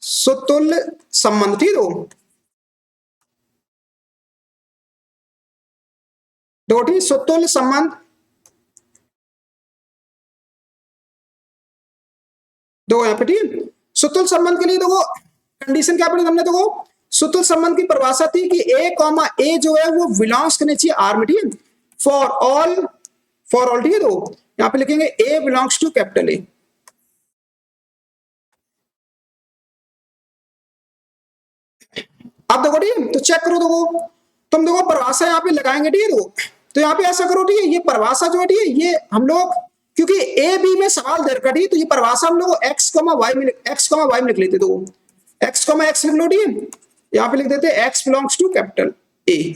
सुतुल संबंध ठीक है देखो ठीक, सुतुल संबंध देखो यहाँ पे ठीक। सुतुल संबंध के लिए देखो कंडीशन क्या पड़ी हमने, देखो सुतुल संबंध की परिभाषा थी कि ए कॉमा ए जो है वो बिलोंग्स करने चाहिए आर में ठीक है, फॉर ऑल ठीक है। तो यहाँ पे लिखेंगे ए बिलोंग्स टू कैपिटल ए। अब देखो ठीक है, तो चेक करो देखो, तुम देखो परिभाषा यहाँ पे लगाएंगे ठीक है। तो यहाँ पे ऐसा करो ठीक है, ये परिभाषा जो है ठीक है ये हम लोग, क्योंकि ए बी में सवाल दे रखा है तो ये परिभाषा हम लोग एक्स वाई में लिख लेते, तो एक्स लिख लो ठीक है, यहाँ पे लिख देते X belongs to capital A,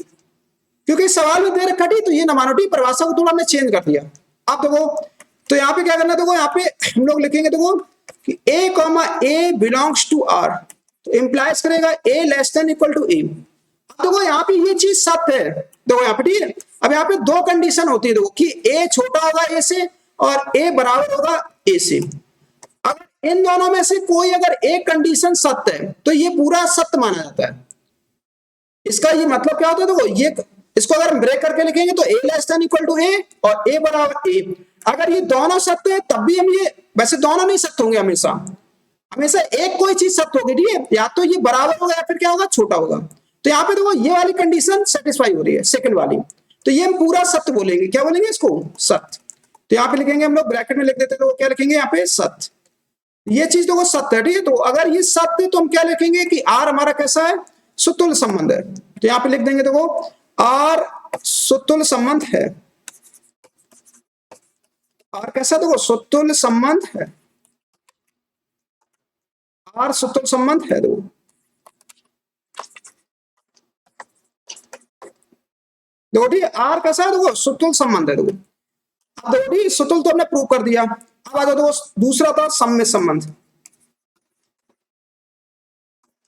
क्योंकि सवाल में दे रखा है तो ये ना मानो ठीक, परिभाषा को थोड़ा हमने चेंज कर दिया। अब देखो तो यहाँ पे क्या करना है, देखो यहाँ पे हम लोग लिखेंगे देखो कि A comma A belongs to R, तो इंप्लाइज करेगा A less than equal to A. अब देखो यहाँ पे ये चीज सत्य है देखो यहाँ पे ठीक है। अब यहाँ पे दो कंडीशन होती है देखो कि ए छोटा होगा ए से और ए बराबर होगा ए से। अगर इन दोनों में से कोई अगर एक कंडीशन सत्य है तो ये पूरा सत्य माना जाता है। इसका ये मतलब क्या होता है देखो, ये इसको अगर हम ब्रेक करके लिखेंगे तो A less than equal to ए और ए बराबर ए। अगर ये दोनों सत्य है तब भी हम ये, वैसे दोनों नहीं सत्य होंगे, हमेशा हमेशा एक कोई चीज सत्य होगी ठीक है, या तो ये बराबर होगा या फिर क्या होगा छोटा होगा। तो यहाँ पे देखो ये वाली कंडीशन सेटिस्फाई हो रही है सेकंड वाली, तो ये हम पूरा सत्य बोलेंगे, क्या बोलेंगे इसको सत्य। तो यहाँ पे लिखेंगे हम लोग ब्रैकेट में लिख देते तो क्या लिखेंगे यहाँ पे सत्य, ये चीज देखो सत्य है ठीक है। तो अगर ये सत्य तो हम क्या लिखेंगे कि आर हमारा कैसा है, सुतुल संबंध है। तो यहाँ पे लिख देंगे देखो आर सुतुल संबंध है, आर कैसा देखो सुतुल संबंध है, आर सुतुल संबंध है देखो। देखो ठीक आर कैसा है देखो सुतुल संबंध है देखो। अब देखो ठीक सुतुल तो हमने प्रूव कर दिया, अब आ जाओ देखो दूसरा था सम्मित संबंध।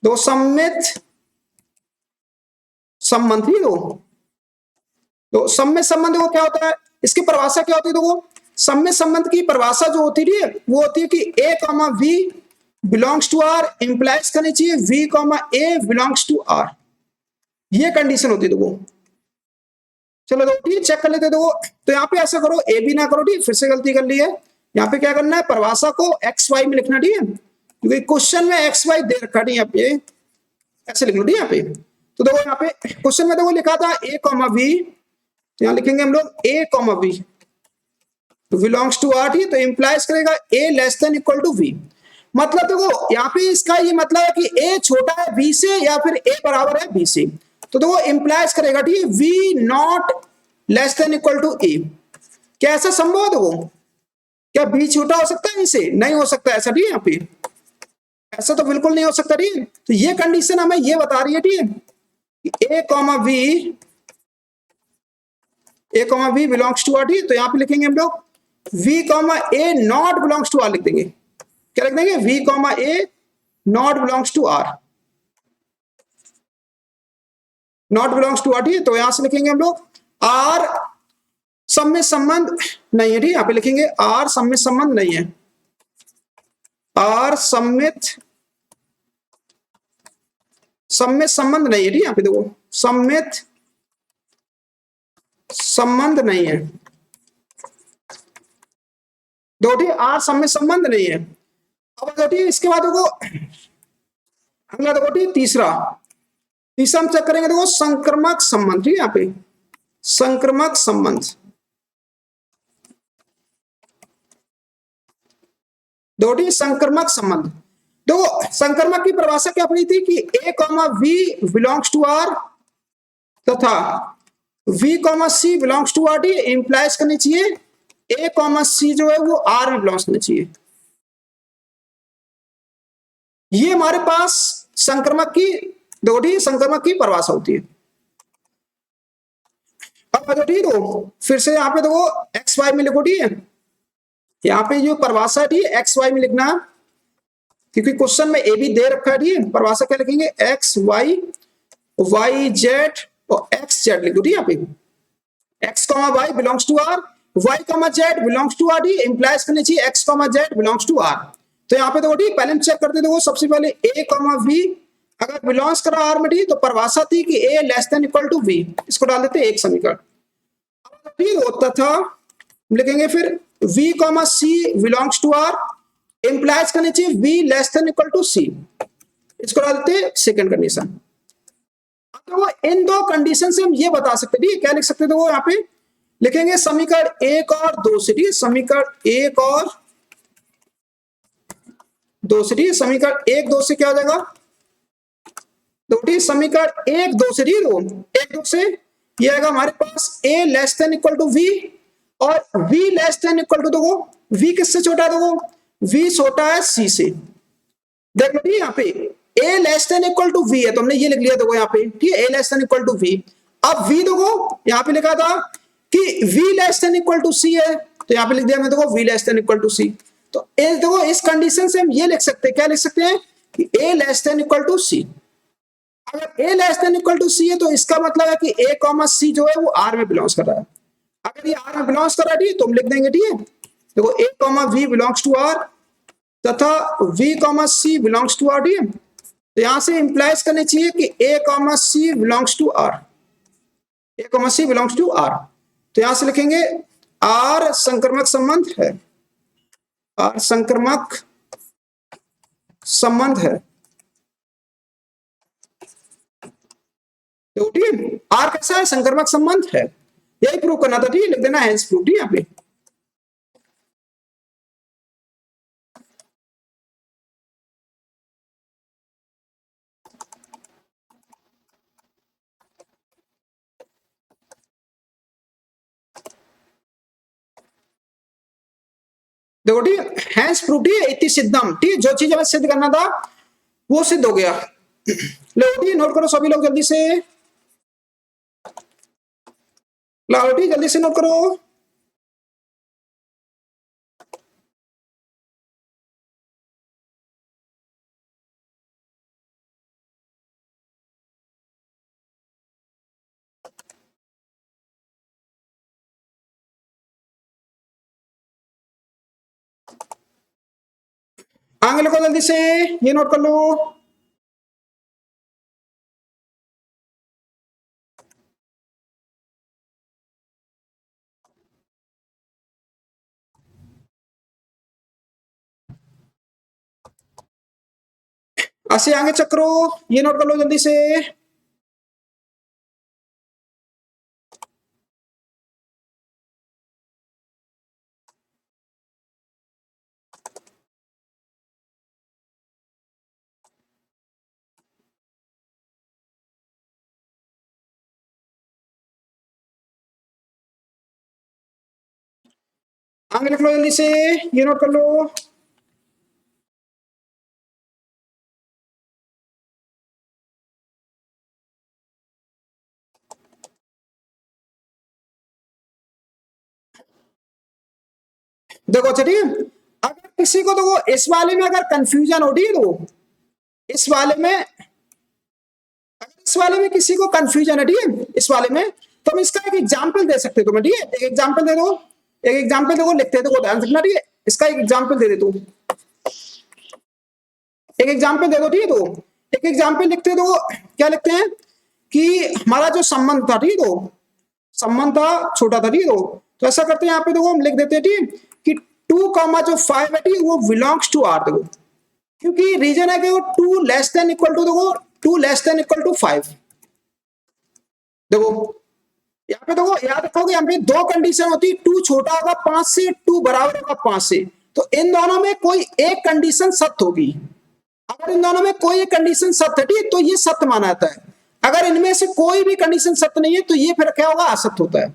दो सम्मित संबंध ही दो सम्मित संबंध को क्या होता है, इसकी परिभाषा क्या होती है देखो, सम्मित संबंध की परिभाषा जो होती है वो होती है कि A comma B belongs to R, implies करनी चाहिए B comma A belongs to R, ये कंडीशन होती है देखो। चलो देखो ठीक चेक कर लेते देखो, तो यहाँ पे ऐसा करो ए बी ना करो ठीक, फिर से गलती कर ली है। यहाँ पे क्या करना है, परिभाषा को एक्स वाई में लिखना ठीक है, क्योंकि क्वेश्चन में एक्स वाई दे रखा है यहाँ पे, ऐसे लिख लो ठीक यहाँ पे। तो देखो यहाँ पे क्वेश्चन में देखो लिखा था ए कॉमा वी, तो यहाँ लिखेंगे हम लोग A comma B belongs to R, तो इंप्लाइज करेगा A less than equal to B. मतलब देखो यहाँ पे इसका ये मतलब है कि ए छोटा है बी से या फिर ए बराबर है बी से। तो देखो इंप्लाइज करेगा ठीक है B not less than equal to A. क्या ऐसा संभव है देखो, क्या बी छोटा हो सकता है इसे, नहीं हो सकता ऐसा ठीक है, यहाँ पे ऐसा तो बिल्कुल नहीं हो सकता ठीक है। तो ये कंडीशन हमें ये बता रही है ठीक है A comma B belongs to R, तो यहाँ पे लिखेंगे हम लोग B comma A not belongs to R, लिख देंगे क्या लिख देंगे B comma A not belongs to R, not belongs to R ठीक है। तो यहां से लिखेंगे हम लोग आर सम्मित संबंध नहीं है ठीक है, यहाँ पे लिखेंगे आर सम्मित संबंध नहीं है, आर सम्मित संबंध नहीं है ठीक है, यहाँ पे देखो सम्मित संबंध नहीं है दो ठीक, आर सम्मित संबंध नहीं है। अब दो ठीक इसके बाद देखो अगला देखो ठीक तीसरा हम चेक करेंगे देखो संक्रमक संबंध ठीक है, यहाँ पे संक्रमक संबंध दो ठीक संक्रमक संबंध। देखो संक्रमक की परिभाषा क्या पड़ी थी कि A comma B belongs to R तथा B comma C belongs to R, implies करनी चाहिए ए कॉमा सी जो है वो आर में बिलोंग्स करनी चाहिए। ये हमारे पास संक्रमक की दोठी संक्रमक की परिभाषा होती है। अब ठीक हो फिर से यहाँ पे देखो एक्स वाई में लिखो ठीक है, यहाँ पे जो परिभाषा है एक्स वाई में लिखना, क्योंकि क्वेश्चन में ए भी दे रखा है। परिभाषा क्या लिखेंगे, एक्स वाई, वाई जेड और एक्स जेड लिखो। ठीक है, यहाँ पे X comma Y belongs to R, Y comma Z belongs to R, implies करनी चाहिए X comma Z belongs to R. तो यहाँ पे देखो ठीक, पहले हम चेक करते देखो, सबसे पहले ए कॉमा वी अगर बिलोंग्स करा आर में, तो परिभाषा थी कि A less than equal to B, इसको डाल देते एक समीकरण। ठीक होता था, लिखेंगे फिर v comma C belongs to R, implies करनी चाहिए v less than equal to C, इसको डालते सेकंड कंडीशन। तो इन दो कंडीशन से हम ये बता सकते हैं, क्या लिख सकते थे वो, यहाँ पे लिखेंगे समीकरण एक और दो से, ठीक, समीकरण एक और दो से, ठीक, समीकरण एक दो से क्या हो जाएगा, तो ठीक समीकरण एक दो से, ठीक, एक दो से ये आएगा हमारे पास a less than equal to v, और v less than equal to, देखो v किससे छोटा है, देखो v छोटा है c से। देख लो यहाँ पे a less than equal to v है, तो हमने ये लिख लिया, देखो यहाँ पे, ठीक है, a less than equal to v। अब v देखो यहाँ पे लिखा था कि v less than equal to c है, तो यहाँ पे लिख दिया मैं, देखो v less than equal to c। तो देखो इस कंडीशन से हम ये लिख सकते हैं, क्या लिख सकते हैं कि a less than equal to c। अगर a less than equal to c है, तो इसका मतलब है कि a कॉमा c जो है वो r में बिलोंग्स कर रहा है। अगर ये r में बिलोंग्स कर रहा है, तो हम लिख देंगे, ठीक है, देखो a comma v belongs to r तथा v comma c belongs to r, ठीक है। तो यहां से इंप्लाइज करने चाहिए कि a comma c belongs to r, a comma c belongs to r। तो यहां से लिखेंगे r संक्रमक संबंध है, r संक्रमक संबंध है, तो ठीक, आर कैसा है, संक्रमक संबंध है, यही प्रूव करना था, ठीक, लिख देना हेंस प्रूव, ठीक, यहाँ पे। देखो ठीक, हेंस प्रूव, ठीक, इति सिद्धम, ठीक, जो चीज हमें सिद्ध करना था वो सिद्ध हो गया। लो ठीक, नोट करो सभी लोग जल्दी से, लाओ ठीक, जल्दी से नोट करो। आगे लिखो जल्दी से, ये नोट कर लो। ऐसे आगे चक्रो, ये नोट कर लो जल्दी से। आगे लिख लो जल्दी से, ये नोट कर लो। देखो चलिए, अगर किसी को देखो इस वाले में अगर कंफ्यूजन हो रही है, तो इस वाले में, अगर इस वाले में किसी को कंफ्यूजन है, ठीक है, इस वाले में, तो हम इसका एक एग्जांपल दे सकते हो, ठीक है, एक एग्जांपल दे दो, एक एग्जांपल देखो लिखते देखो, ध्यान रखना, ठीक है, इसका एक एग्जांपल दे दे तू, एक एग्जांपल दे दो, ठीक है, तो एक एग्जांपल लिखते दो, क्या लिखते हैं कि हमारा जो संबंध था, ठीक है, तो संबंध था छोटा था, ठीक है, तो ऐसा करते हैं, यहाँ पे देखो हम लिख देते हैं, ठीक, कि 2 कॉमा जो 5 है, ठीक, वो बिलोंग्स टू आर, देखो क्योंकि रीजन है कि वो 2 लेस देन इक्वल टू, देखो 2 लेस देन इक्वल टू 5। देखो यहाँ पे देखो, याद रखोगे यहाँ पे दो कंडीशन होती है, 2 छोटा होगा 5 से, 2 बराबर होगा 5 से, तो इन दोनों में कोई एक कंडीशन सत्य होगी। अगर इन दोनों में कोई एक कंडीशन सत्य है, तो ये सत्य माना जाता है। अगर इनमें से कोई भी कंडीशन सत्य नहीं है, तो ये फिर क्या होगा, असत्य होता है।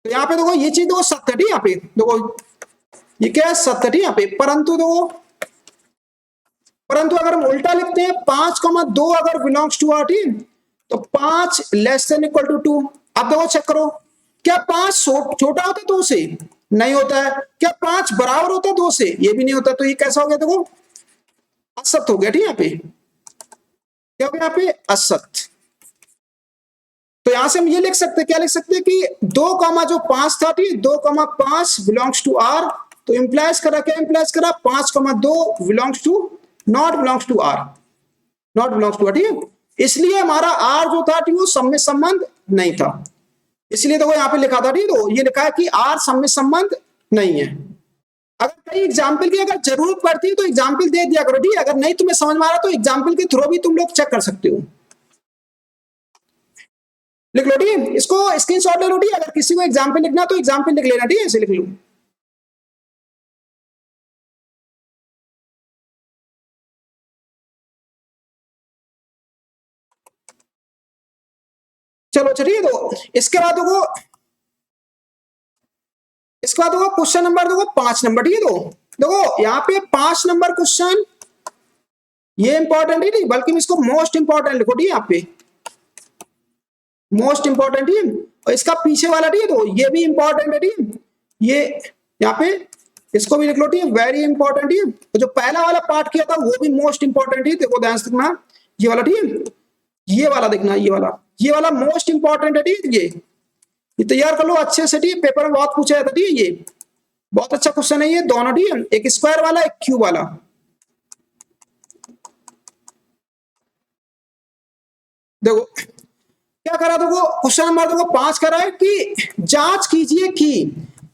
तो यहाँ पे देखो ये चीज देखो सत्य है, यहाँ पे देखो ये क्या है, सत्य है यहाँ पे, परंतु देखो, परंतु अगर हम उल्टा लिखते हैं 5,2 अगर बिलोंग्स टू आर, ठीक, तो 5 लेस देन इक्वल टू 2। अब देखो चेक करो, क्या 5 छोटा होता है 2 से, नहीं होता है। क्या 5 बराबर होता है 2 से? ये भी नहीं होता। तो ये कैसा हो गया देखो, असत हो गया। ठीक है, यहाँ पे क्या हो गया, यहाँ पे असत। तो यहां से हम ये लिख सकते हैं, क्या लिख सकते हैं कि 2 कामा जो 5 था, ठीक, 2,5 बिलोंग्स टू आर। तो इंप्लाइज करा, क्या इंप्लाइज करा, 5,2 belongs to, not belongs to R, not belongs to R. ठीक है, इसलिए हमारा आर जो था, ठीक, वो सम में संबंध नहीं था। इसलिए देखो यहाँ पे लिखा था, ठीक, तो ये लिखा है कि आर सम में संबंध नहीं है। अगर कई एग्जाम्पल की अगर जरूरत पड़ती है तो एग्जाम्पल दे दिया करो, ठीक है। अगर नहीं तुम्हें समझ में आ रहा तो एग्जाम्पल के थ्रू भी तुम लोग चेक कर सकते हो। लिख लो, ठीक है, इसको स्क्रीनशॉट ले लो। ठीक है, अगर किसी को एग्जाम्पल लिखना तो एग्जाम्पल लिख लेना, ठीक है, ऐसे लिख लो। चलो चलिए, तो इसके बाद देखो क्वेश्चन नंबर देखो 5 नंबर। ठीक है, तो देखो यहाँ पे 5 नंबर क्वेश्चन, ये इंपॉर्टेंट ही नहीं बल्कि इसको मोस्ट इंपॉर्टेंट लिखो। ठीक है, यहाँ पे मोस्ट इंपॉर्टेंट ही, और इसका पीछे वाला, ठीक है, तो ये भी इंपॉर्टेंट है। ठीक है, ये यहाँ पे इसको भी लिख लो। ठीक है, वेरी इंपॉर्टेंट ही। तो जो पहला वाला पार्ट किया था वो भी मोस्ट इंपॉर्टेंट ही, देखो ध्यान से देखना ये वाला। ठीक है, ये वाला देखना, ये वाला मोस्ट इंपॉर्टेंट है। ठीक है, ये तैयार कर लो अच्छे से। ठीक है, पेपर में बहुत पूछा जाता है। ठीक है, ये बहुत अच्छा क्वेश्चन है ये दोनों। ठीक है, एक स्क्वायर वाला, एक क्यूब वाला। देखो क्या करा, देखो क्वेश्चन नंबर देखो 5 करा है कि जांच कीजिए कि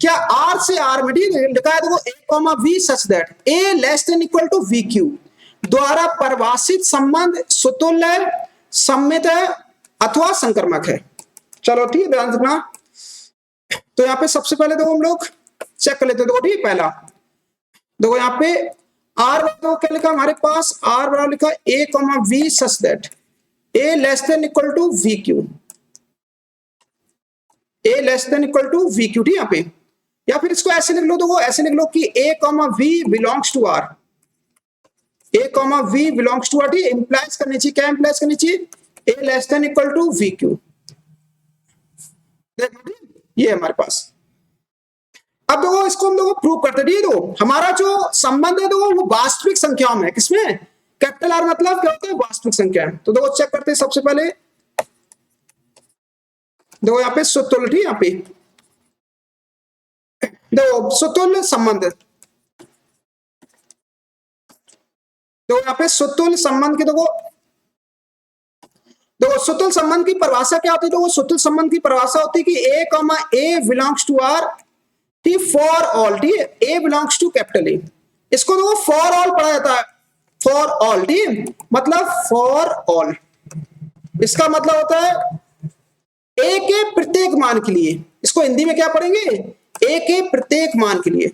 क्या आर से आर में, ठीक है, लिखा है देखो A comma B such that A less than equal to B cube द्वारा परिभाषित संबंध सुतुल्य, सममित है अथवा संक्रमक है। चलो ठीक है, ध्यान रखना। तो यहाँ पे सबसे पहले देखो हम लोग चेक कर लेते हैं। देखो ठीक, पहला देखो यहाँ पे आर देखो क्या लिखा हमारे पास, आर बराबर लिखा A comma B such that A less than equal to B cube, A less than equal to B cube. ठीक यहाँ पे, या फिर इसको ऐसे लिख लो, देखो ऐसे लिख लो कि A comma B belongs to R, A comma B belongs to R. ठीक, इंप्लाइज करनी चाहिए, क्या इंप्लाइज करनी चाहिए, A less than equal to B cube. देखो ये हमारे पास। अब देखो इसको हम लोग प्रूव करते हैं। देखो हमारा जो संबंध है देखो वो वास्तविक संख्याओं में, किसमें, कैपिटल आर मतलब क्या होता है, वास्तविक संख्या है। तो देखो चेक करते हैं सबसे पहले, देखो यहाँ पे सुतुल्य, ठीक, यहाँ पे देखो सुतुल्य संबंध, देखो यहाँ पे सुतुल्य संबंध की देखो सुतुल्य संबंध की परिभाषा क्या होती है। देखो सुतुल्य संबंध की परिभाषा होती है कि A comma A belongs to R, T, for all. T, A belongs to capital A. इसको देखो फॉर ऑल पढ़ा जाता है, फॉर ऑल। टी मतलब फॉर ऑल, इसका मतलब होता है ए के प्रत्येक मान के लिए। इसको हिंदी में क्या पढ़ेंगे, ए के प्रत्येक मान के लिए।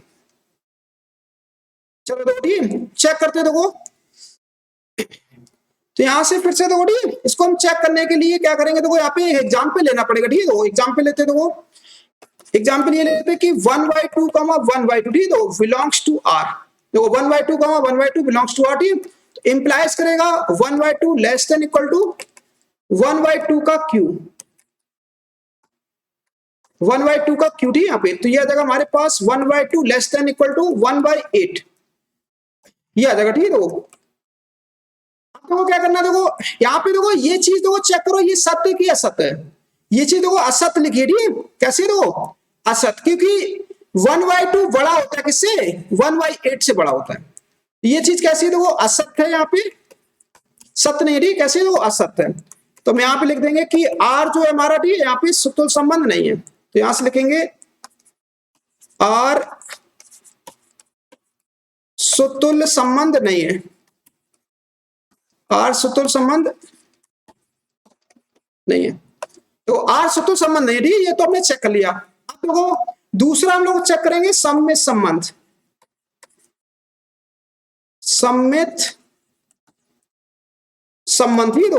चलो देखो ठीक, चेक करते देखो। तो यहां से फिर से देखो ठीक, इसको हम चेक करने के लिए क्या करेंगे, देखो यहाँ पे एग्जाम्पल लेना पड़ेगा। ठीक है, एग्जाम्पल लेते देखो, एग्जाम्पल ये लेते कि 1/2 1/2, ठीक है, बिलोंग्स टू आर। देखो 1/2 1/2 बिलोंग्स टू आर। ठीक, इंप्लाइज करेगा 1/2 लेस देन इक्वल टू 1/2 का क्यू, 1/2 का क्यू। ठीक, यहाँ पे तो ये आ जाएगा हमारे पास 1/2 लेस देन इक्वल टू 1/8, ये आ जाएगा। ठीक है, देखो क्या करना, देखो यहाँ पे देखो ये चीज देखो चेक करो, ये सत्य की असत्य है। ये चीज देखो असत्य लिखी है, कैसे देखो असत्य, क्योंकि 1/2 बड़ा होता है किससे, 1/8 से बड़ा होता है। ये चीज कैसी देखो असत्य है, यहाँ पे सत्य नहीं है, कैसे देखो असत्य है। तो हम यहाँ पे लिख देंगे कि आर जो है हमारा, ठीक है, यहाँ पे सुतुल्य संबंध नहीं है। तो यहां से लिखेंगे आर सुतुल्य संबंध नहीं है, आर सुतुल्य संबंध नहीं है। तो आर सुतुल्य संबंध नहीं है, ये तो हमने चेक कर लिया। अब देखो दूसरा हम लोग चेक करेंगे सममित संबंध, सममित संबंध। ही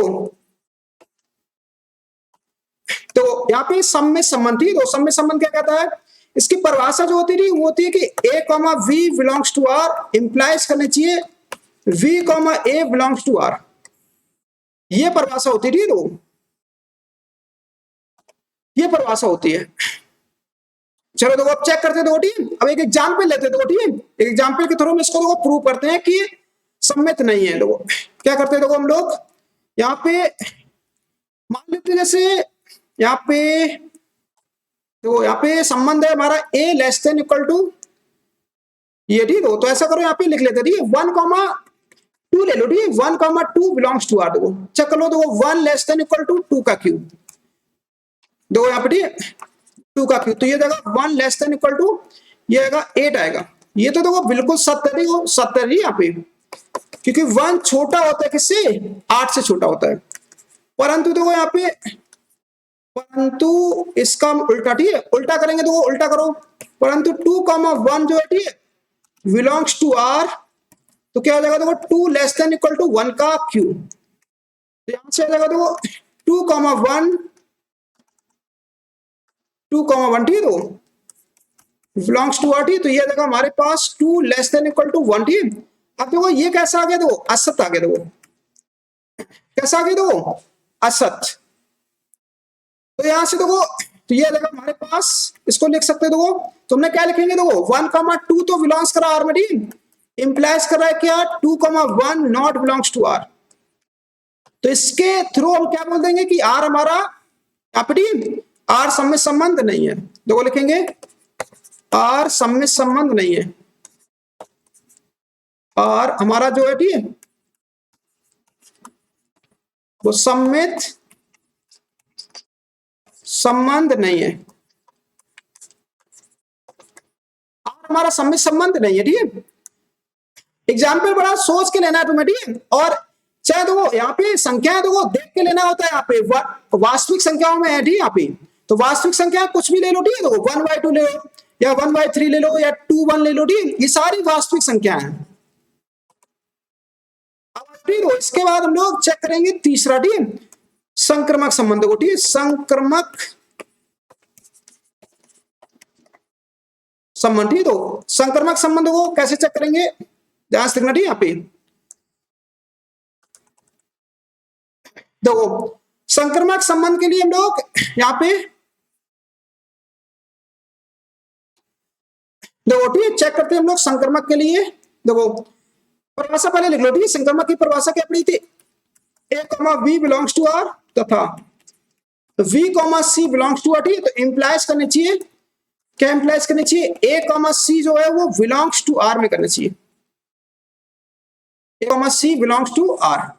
तो यहाँ पे सममित संबंध, ही तो सममित संबंध क्या कहता है, इसकी परिभाषा जो होती है वो होती है कि A comma B belongs to R, implies करनी चाहिए B comma A belongs to R, ये परिभाषा होती है। तो ये परिभाषा होती है। चलो देखो अब चेक करते हैं देखो टीम, अब एक एग्जाम्पल लेते हैं देखो टीम, एक एग्जाम्पल के थ्रू हम इसको देखो प्रूव करते हैं कि सम्मित नहीं है। देखो क्या करते हैं देखो हम लोग यहाँ पे मान लेते हैं, जैसे यहाँ पे देखो यहाँ पे संबंध है हमारा ए लेस देन इक्वल टू ये, ठीक है। तो ऐसा करो यहाँ पे लिख लेते हैं 1,2 ले लो, ठीक है। 1,2 बिलोंग्स टू आर। देखो चेक कर लो, देखो 1 लेस देन इक्वल टू 2 का क्यूब, देखो यहाँ पे ठीक है 2 का क्यूब, तो ये देगा 1 लेस देन इक्वल टू ये आएगा 8 आएगा। ये तो देखो बिल्कुल सत्य है, देखो सत्य है यहाँ पे, क्योंकि 1 छोटा होता है किससे, 8 से छोटा होता है। परंतु देखो यहाँ पे, परंतु इसका उल्टा, ठीक है, उल्टा करेंगे देखो उल्टा करो, परंतु 2,1 जो है ठीक है बिलोंग्स टू आर, तो क्या हो जाएगा देखो 2 लेस देन इक्वल टू 1 का क्यूब, तो यहां से आ जाएगा देखो 2,1 2,1 ठीक है, तो बिलोंग्स टू आर, ठीक, तो ये आ जाएगा हमारे पास 2 लेस देन इक्वल टू 1, ठीक। अब देखो ये कैसा आ गया, देखो असत आ गया, देखो कैसा आ गया, देखो असत। तो यहां से देखो, तो ये देखो हमारे पास इसको लिख सकते हो, देखो तुमने क्या लिखेंगे, देखो 1,2 तो बिलोंग्स करा आर में, इंप्लाइज कर रहा है क्या 2,1 नॉट बिलोंग्स टू आर। तो इसके थ्रू हम क्या बोल देंगे कि आर हमारा यहाँ पे आर सम्मित संबंध नहीं है। देखो लिखेंगे आर सम्मित संबंध नहीं है, आर हमारा जो है ठीक वो सम्मित संबंध नहीं है, आर हमारा सम्मित संबंध नहीं है, ठीक है। एग्जाम्पल बड़ा सोच के लेना है तुम्हें, ठीक है। और चाहे देखो यहाँ पे संख्या देखो देख के लेना होता है, यहाँ पे वास्तविक संख्याओं में है, ठीक है। यहाँ पे तो वास्तविक संख्या कुछ भी ले लो, ठीक है, देखो 1/2 ले लो या 1/3 ले लो या 2/1 ले लो, ठीक है, ये सारी वास्तविक संख्या है। अब ठीक है, इसके बाद हम लोग चेक करेंगे तीसरा, ठीक है, संक्रमक संबंध को, ठीक है, संक्रमक संबंध, ठीक है। तो संक्रमक संबंध को कैसे चेक करेंगे, ध्यान से देखना, ठीक है। यहाँ पे देखो संक्रमक संबंध के लिए हम लोग यहाँ पे देखो ठीक है चेक करते हैं हम लोग संक्रमक के लिए। देखो परिभाषा पहले लिख लो, ठीक है। संक्रमक की परिभाषा क्या पड़ी थी, A comma B belongs to R तथा B comma C belongs to R, ठीक है। तो इंप्लाइज करनी चाहिए, क्या इंप्लाइज करनी चाहिए, ए कॉमा सी जो है वो बिलोंग्स टू आर में करना चाहिए, A comma C belongs to R,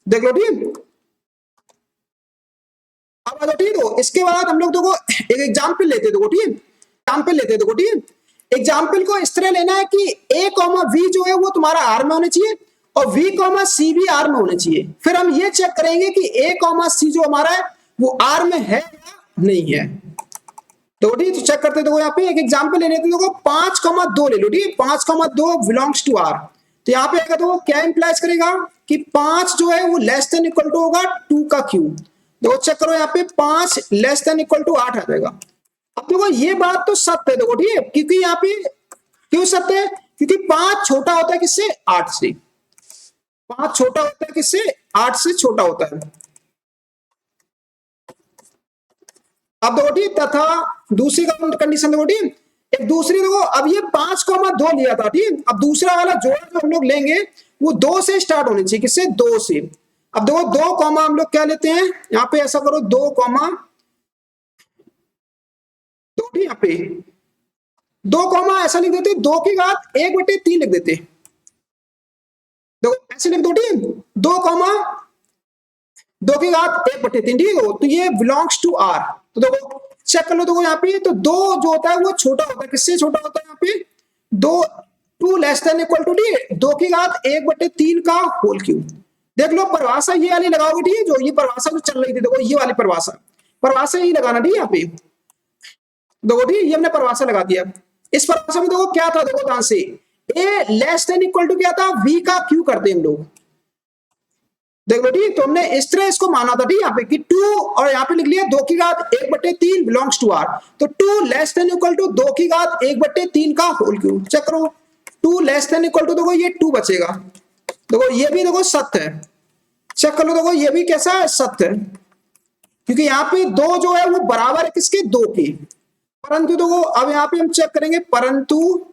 देख लो, ठीक। अब आ जाओ, ठीक है। इसके बाद हम लोग देखो एक एग्जाम्पल लेते देखो, ठीक है, एग्जाम्पल लेते देखो, ठीक है। एग्जाम्पल को इस तरह लेना है कि ए कॉमा वी जो है वो तुम्हारा आर में होना चाहिए और वी कॉमा सी भी आर में होना चाहिए। फिर हम ये चेक करेंगे कि ए कॉमा सी जो हमारा है वो आर में है या नहीं है। तो ठीक, तो चेक करते देखो, यहाँ पे एक एग्जाम्पल ले लेते देखो 5,2 ले लो, ठीक है, 5,2 बिलोंग्स टू आर। तो यहाँ पे अगर तो क्या इंप्लाइज करेगा कि 5 जो है वो लेस देन इक्वल टू होगा 2 का क्यूब। देखो चेक करो यहाँ पे 5 लेस देन इक्वल टू 8 आ जाएगा। अब देखो ये बात तो सत्य है, देखो ठीक है, क्योंकि यहाँ पे क्यों सत्य है, क्योंकि 5 छोटा होता है किससे, 8 से, 5 छोटा होता है किससे, 8 से छोटा होता है। अब देखो ठीक, तथा दूसरी कंडीशन देखो ठीक, एक दूसरी देखो, अब ये 5,2 लिया था, ठीक। अब दूसरा वाला जोड़ा जो हम लोग लेंगे वो 2 से स्टार्ट होनी चाहिए, किससे, 2 से। अब देखो 2 कॉमा हम लोग क्या लेते हैं, यहाँ पे ऐसा करो 2 कॉमा 2, ठीक, यहाँ पे 2 कॉमा ऐसा लिख देते, 2 की घात 1/3 लिख देते, देखो ऐसे लिख दो, ठीक, 2 कॉमा 2 की घात 1/3, ठीक है। तो ये बिलोंग्स टू आर। तो देखो चेक कर लो, देखो यहाँ पे तो 2 जो होता है वो छोटा होता है, किससे छोटा होता है, यहाँ पे 2 लेस देन इक्वल टू, ठीक है, 2 की घात 1/3 का होल क्यूब। देख लो परिभाषा ये वाली लगाओगे, ठीक है, जो ये परिभाषा जो चल रही थी, देखो ये वाली परिभाषा ही लगाना, ठीक है। यहाँ पे देखो ठीक, ये हमने परिभाषा लगा दिया। इस परिभाषा में देखो क्या था, देखो ध्यान से, ए लेस देन इक्वल टू क्या था, वी का क्यू करते हम लोग, देख लो ठीक। तो हमने इस तरह इसको माना था, ठीक, यहाँ पे कि 2 और यहाँ पे लिख लिया 2 की घात 1/3 बिलोंग्स टू आर। तो 2 लेस देन इक्वल टू 2 की घात 1/3 का होल क्यूब। चेक करो 2 लेस देन इक्वल टू, देखो ये 2 बचेगा, देखो ये भी देखो सत्य है। चेक कर लो, देखो ये भी कैसा है, सत्य है। क्योंकि यहाँ पे दो जो है वो बराबर है किसके, दो के। परंतु देखो अब यहाँ पे हम चेक करेंगे, परंतु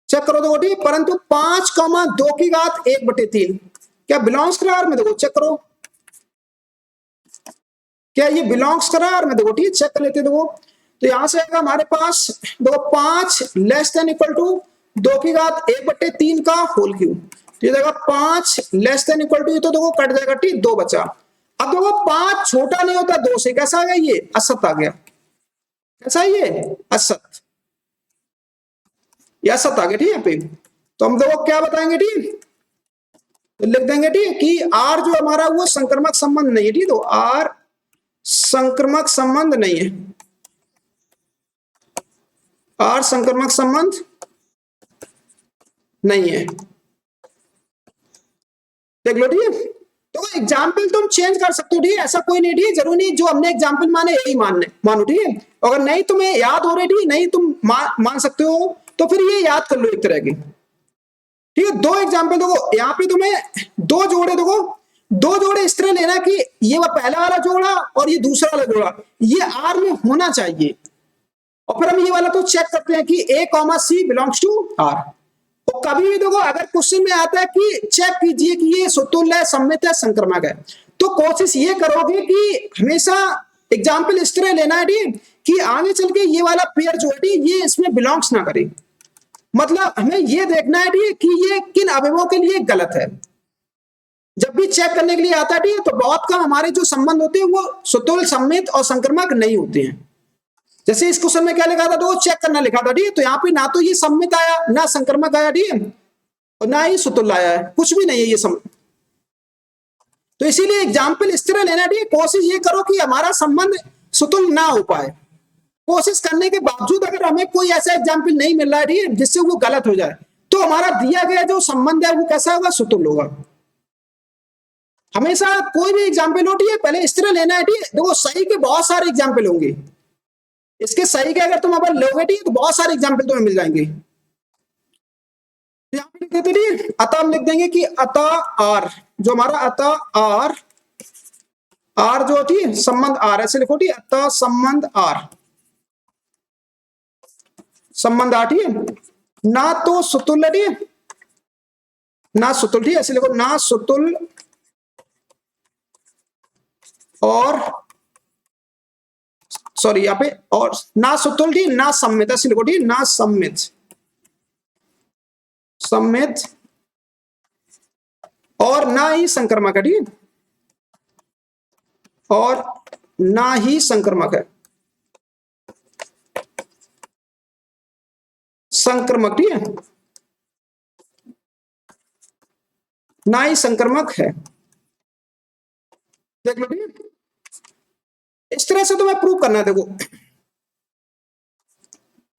चेक करो देखो ठीक है, परंतु 5,2 की घात 1/3 क्या बिलोंग्स करा आर में, देखो चेक करो क्या ये बिलोंग्स करा आर में, देखो ठीक है चेक कर लेते हैं देखो। तो यहां से आएगा हमारे पास देखो 5 < < का होल क्यूब, तो ये देगा 5 < <, तो देखो कट जाएगा ठीक, दो बचा। अब देखो 5 छोटा नहीं होता दो से, कैसा आ गया ये असत आ गया, कैसा है ये असत, ये असत आ गया ठीक है पे। तो हम देखो क्या बताएंगे ठीक, तो लिख देंगे ठीक कि आर जो हमारा वो संक्रमक संबंध नहीं है ठीक, तो आर संक्रमक संबंध नहीं है, आर संक्रमक संबंध नहीं है, देख लो ठीक है। तो एग्जाम्पल तुम चेंज कर सकते हो ठीक है, ऐसा कोई नहीं ठीक है, जरूरी नहीं जो हमने एग्जाम्पल माने यही मानने मानो ठीक है। अगर नहीं तुम्हें याद हो रही ठीक, नहीं तुम मान सकते हो, तो फिर ये याद कर लो एक तरह की ठीक है। दो एग्जाम्पल देखो, यहाँ पे तुम्हें दो जोड़े देखो, दो जोड़े इस तरह लेना कि ये पहला वाला जोड़ा और ये दूसरा वाला जोड़ा ये आर में होना चाहिए, और फिर हम ये वाला तो चेक करते हैं कि A comma C belongs to R. तो कभी भी देखो अगर क्वेश्चन में आता है कि चेक कीजिए कि ये सुतुल्य है, सममित है, संक्रमक है, तो कोशिश ये करोगे कि हमेशा एग्जाम्पल इस तरह लेना है ठीक, कि आगे चल के ये वाला पेयर जो है ये इसमें बिलोंग्स ना करे, मतलब हमें ये देखना है ठीक कि ये किन अवयवों के लिए गलत है। जब भी चेक करने के लिए आता है ठीक, तो बहुत कम हमारे जो संबंध होते हैं वो सुतुल्य, सममित और संक्रमक नहीं होते हैं। जैसे इस क्वेश्चन में क्या लिखा था, तो चेक करना लिखा था ठीक है, तो यहाँ पे ना तो ये सम्मित आया ना संक्रमक आया ठीक है, और ना ही सुतुल्य आया है, कुछ भी नहीं है ये तो इसीलिए एग्जाम्पल इस तरह लेना ठीक, कोशिश ये करो कि हमारा संबंध सुतुल्य ना हो पाए। कोशिश करने के बावजूद अगर हमें कोई ऐसा एग्जाम्पल नहीं मिल रहा है ठीक है जिससे वो गलत हो जाए, तो हमारा दिया गया जो संबंध है वो कैसा होगा, सुतुल्य होगा। हमेशा कोई भी एग्जाम्पल हो ठीक है, पहले इस तरह लेना है ठीक है, देखो सही के बहुत सारे एग्जाम्पल होंगे, इसके सही के अगर तुम अगर लोगे ठीक है, तो बहुत सारे एग्जाम्पल तुम्हें मिल जाएंगे। यहाँ पे लिख देते नहीं, अतः हम लिख देंगे कि अतः आर, जो हमारा अतः आर, आर जो थी संबंध आर, ऐसे लिखो ठीक, अतः संबंध आर, संबंध आर ठीक है, ना तो सुतुल्य ठीक, ना सुतुल्य ठीक, ऐसे लिखो ना सुतुल्य और सॉरी यहाँ पे और ना सुतुल्य ठीक, ना सम्मित, ऐसे लिखो ठीक, ना सम्मित, सम्मित और ना ही संक्रमक है ठीक, और ना ही संक्रमक है, संक्रमक ठीक है, ना ही संक्रमक है, देख लो ठीक है। इस तरह से तुम्हें प्रूव करना है, देखो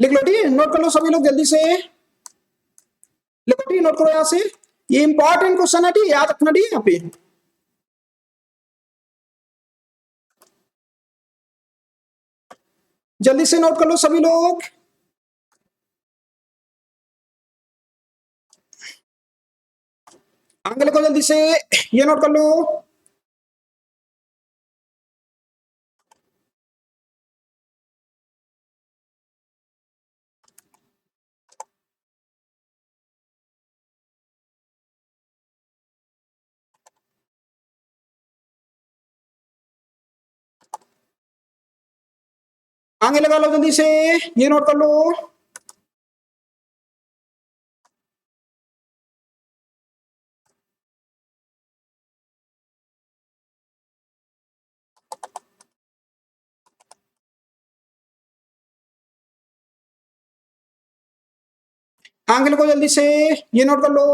लिख लो ठीक है, नोट कर लो सभी लोग जल्दी से, लिखो ठीक, नोट करो यहां से, ये इंपॉर्टेंट क्वेश्चन है ठीक, याद रखना ठीक है यहाँ पे। जल्दी से नोट कर लो सभी लोग, आगे लिखो जल्दी से, ये नोट कर लो। आगे लगा लो जल्दी से, ये नोट कर लो। आगे लिखो जल्दी से, ये नोट कर लो।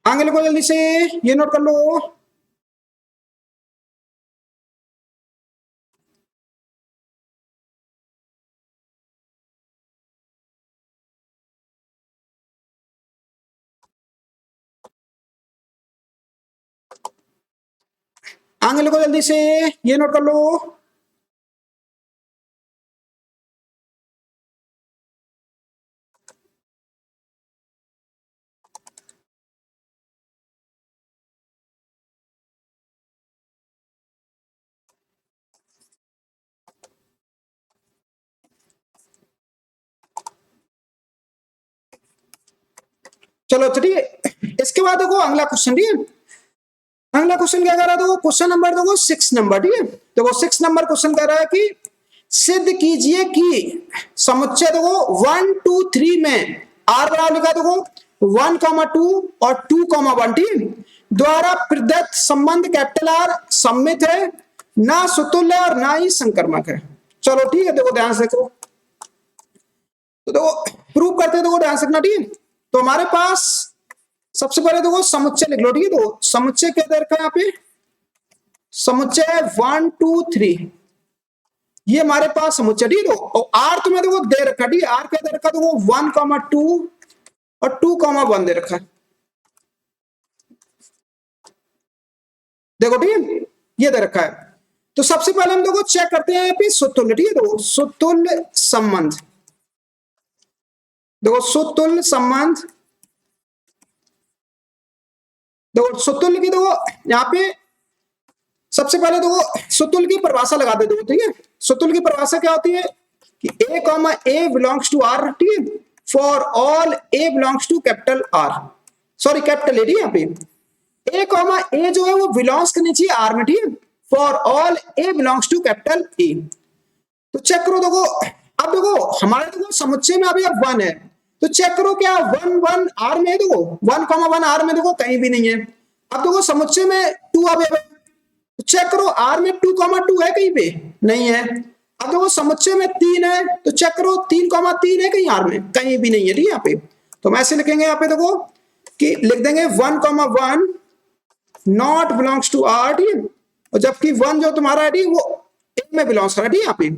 आगे लिखो जल्दी से, ये नोट कर लो। आगे लिखो जल्दी से, ये नोट कर लो। चलो चलिए, इसके बाद देखो अगला क्वेश्चन, ठीक है। अगला क्वेश्चन क्या कह रहा है, देखो क्वेश्चन नंबर देखो 6 नंबर, ठीक है। देखो 6 नंबर क्वेश्चन कह रहा है कि सिद्ध कीजिए कि समुच्चय देखो 1 2 3 में आर बराबर लिखा देखो 1,2 और 2,1, ठीक, द्वारा प्रदत्त संबंध कैपिटल आर सम्मित है, ना सुतुल्य और ना ही संक्रमक है। चलो ठीक है, देखो ध्यान से देखो, तो देखो प्रूव करते हैं, देखो ध्यान से रखना, ठीक है। तो हमारे पास सबसे पहले देखो समुच्चय लिख लो, ठीक है। तो समुच्चय क्या दे रखा है यहाँ पे, समुच्चय है 1 2 3, ये हमारे पास समुच्चय, ठीक है। और आर तुम्हें देखो दे रखा, ठीक है। आर क्या दे रखा, देखो 1,2 और 2,1 दे रखा है, देखो ठीक है, ये दे रखा है। तो सबसे पहले हम देखो चेक करते हैं यहाँ पे सुतुल्य, ठीक है। देखो सुतुल्य संबंध, देखो सुतुल्य संबंध, देखो सुतुल्य की देखो यहाँ पे सबसे पहले देखो सुतुल्य की परिभाषा लगा दे, ठीक है। सुतुल्य की परिभाषा क्या होती है कि A comma A belongs to R, ठीक है, for all A belongs to capital R, sorry capital A, ठीक है। यहाँ पे ए कॉमा ए जो है वो बिलोंग्स करनी चाहिए आर में, ठीक है, for all A belongs to capital A. तो चेक करो, देखो अब देखो हमारे देखो समुच्चय में अभी अब 1 है, तो चेक करो क्या 1 1 आर में है, देखो 1,1 आर में देखो कहीं भी नहीं है। अब देखो समुच्चय में 2 अब चेक करो आर में 2,2 है कहीं पे, नहीं है। अब देखो समुच्चय में 3 है, तो चेक करो 3,3 है कहीं आर में, कहीं भी नहीं है, ठीक है। यहाँ पे तो हम ऐसे लिखेंगे, यहाँ पे देखो कि लिख देंगे 1,1 नॉट बिलोंग्स टू आर, ठीक है, और जबकि 1 जो तुम्हारा है, ठीक, वो ए में बिलोंग्स कर रहा है, ठीक है। यहाँ पे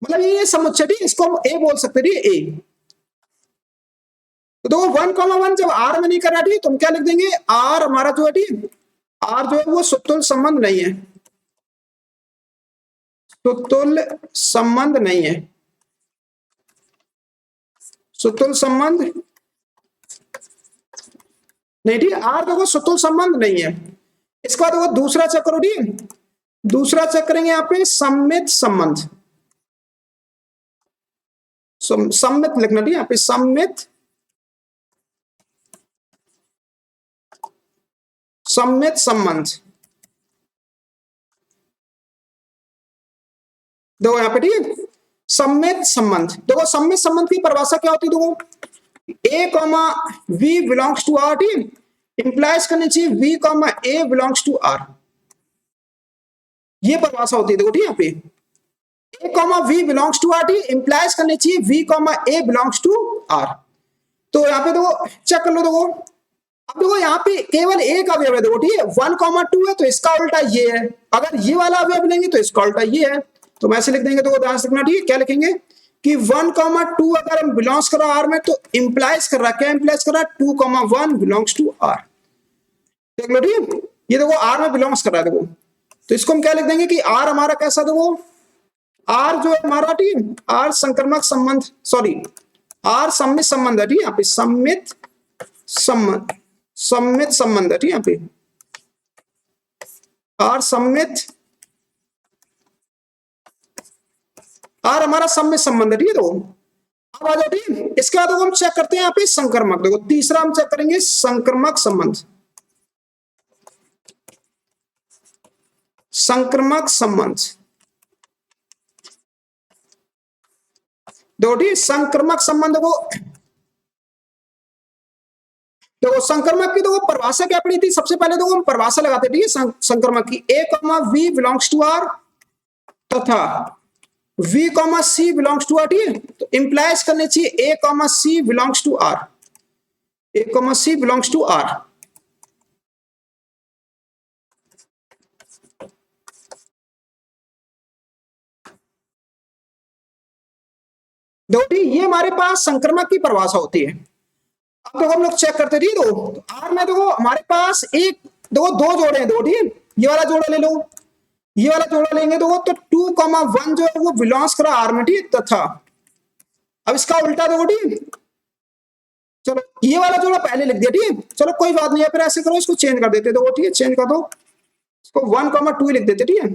मतलब ये समुच्चय, ठीक, इसको हम ए बोल सकते हैं, ए। तो देखो 1,1 जब आर में नहीं कर रहा, ठीक, तो हम क्या लिख देंगे, आर हमारा जो है, ठीक, आर जो है वो सुतुल्य संबंध नहीं है, सुतुल्य संबंध नहीं है, सुतुल्य संबंध नहीं, ठीक, आर देखो सुतुल्य संबंध नहीं है। इसका देखो दूसरा चेक करो, ठीक, दूसरा चेक करेंगे यहाँ पे सम्मित संबंध, सम्मित लिखना, ठीक, यहाँ पे सम्मित, सम्मित संबंध, देखो यहाँ पे, ठीक, सम्मित संबंध। देखो सम्मित संबंध की परिभाषा क्या होती है, देखो A comma B belongs to R, ठीक, इंप्लाइज करनी चाहिए B comma A belongs to R, ये परिभाषा होती है, देखो ठीक, यहाँ पे A comma B belongs to R, ठीक, इंप्लाइज करनी चाहिए B comma A belongs to R. तो यहाँ पे देखो चेक कर लो, देखो अब देखो यहाँ पे केवल एक अवयव है, देखो ठीक है, 1,2 है तो इसका उल्टा ये है, अगर ये वाला अवयव लेंगे तो इसका उल्टा ये है। तो हम ऐसे लिख देंगे, देखो ध्यान से लिखना, ठीक है, क्या लिखेंगे कि 1,2 अगर हम बिलोंग्स कर रहा है आर में, तो इंप्लाइज कर रहा है, क्या इंप्लाइज कर रहा है, 2,1 बिलोंग्स टू आर, देख लो ठीक है, ये देखो आर में बिलोंग्स कर रहा है, देखो। तो इसको हम क्या लिख देंगे कि आर हमारा कैसा, देखो आर जो है हमारा, ठीक, आर संक्रमक संबंध, सॉरी आर सम्मित संबंध है, ठीक, यहाँ पे सम्मित संबंध, सम्मित संबंध है, ठीक, यहाँ पे आर सम्मित, आर हमारा सम्मित संबंध है, ठीक है। तो अब आ जाओ, ठीक, इसके बाद हम चेक करते हैं यहाँ पे संक्रमक, देखो तीसरा हम चेक करेंगे संक्रमक संबंध, संक्रमक संबंध, देखो ठीक, संक्रमक संबंध को देखो संक्रमक की देखो परिभाषा क्या पड़ी थी, सबसे पहले देखो हम परिभाषा लगाते, ठीक है, संक्रमक की A comma B belongs to R तथा v comma C belongs to R, ठीक है। तो इंप्लाइज करने चाहिए a comma C belongs to R, a comma C belongs to R. देखो ये हमारे पास संक्रमक की परिभाषा होती है। अब देखो हम लोग चेक करते, ठीक है, तो आर में देखो हमारे पास एक, देखो दो जोड़े हैं, दो, ठीक है, ये वाला जोड़ा ले लो, ये वाला जोड़ा लेंगे तो 2,1 जो है वो बिलोंग्स करा आर में, ठीक, तथा अब इसका उल्टा देखो, ठीक। चलो ये वाला जोड़ा पहले लिख दिया, ठीक है, चलो कोई बात नहीं है, फिर ऐसे करो इसको चेंज कर देते, देखो ठीक है, चेंज कर दो इसको 1,2 लिख देते, ठीक है,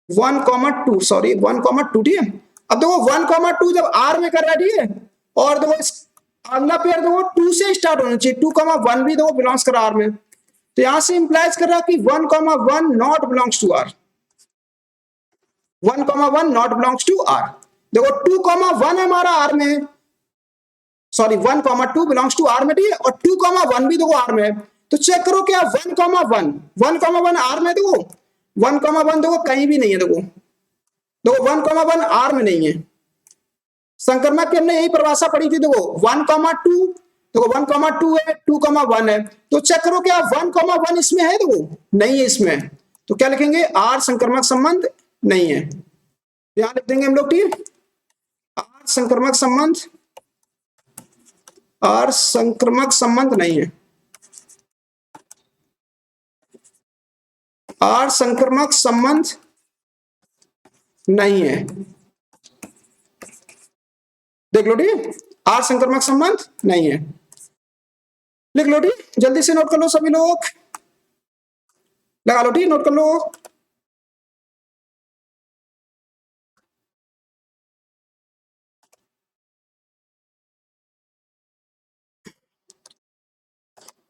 1,2, सॉरी 1,2, ठीक है। अब देखो 1,2 जब आर में कर रहा है, ठीक है, और देखो अगला पेयर देखो 2 से स्टार्ट होना चाहिए, 2,1 भी देखो बिलोंग्स कर आर में, तो यहां से इंप्लाइज कर रहा है कि 1,1 not belongs to R, 1,1 not belongs to R. देखो 2,1 हमारा आर में, सॉरी 1,2 बिलोंग्स टू आर में, ठीक है, और 2,1 भी देखो आर में है, तो चेक करो क्या 1,1 आर में, देखो 1,1 देखो कहीं भी नहीं है, देखो देखो 1,1 आर में नहीं है। संक्रमक की हमने यही परिभाषा पढ़ी थी, देखो 1,2, देखो 1,2 है, 2,1 है, तो चेक करो क्या 1,1 इसमें है, देखो नहीं है इसमें, तो क्या लिखेंगे आर संक्रमक संबंध नहीं है, यहां लिख देंगे हम लोग, ठीक है, आर संक्रमक संबंध, आर संक्रमक संबंध नहीं है, आर संक्रमक संबंध नहीं है, देख लो, ठीक, आर संक्रमक संबंध नहीं है, लिख लो, ठीक, जल्दी से नोट कर लो सभी लोग, लगा लो, ठीक, नोट कर लो।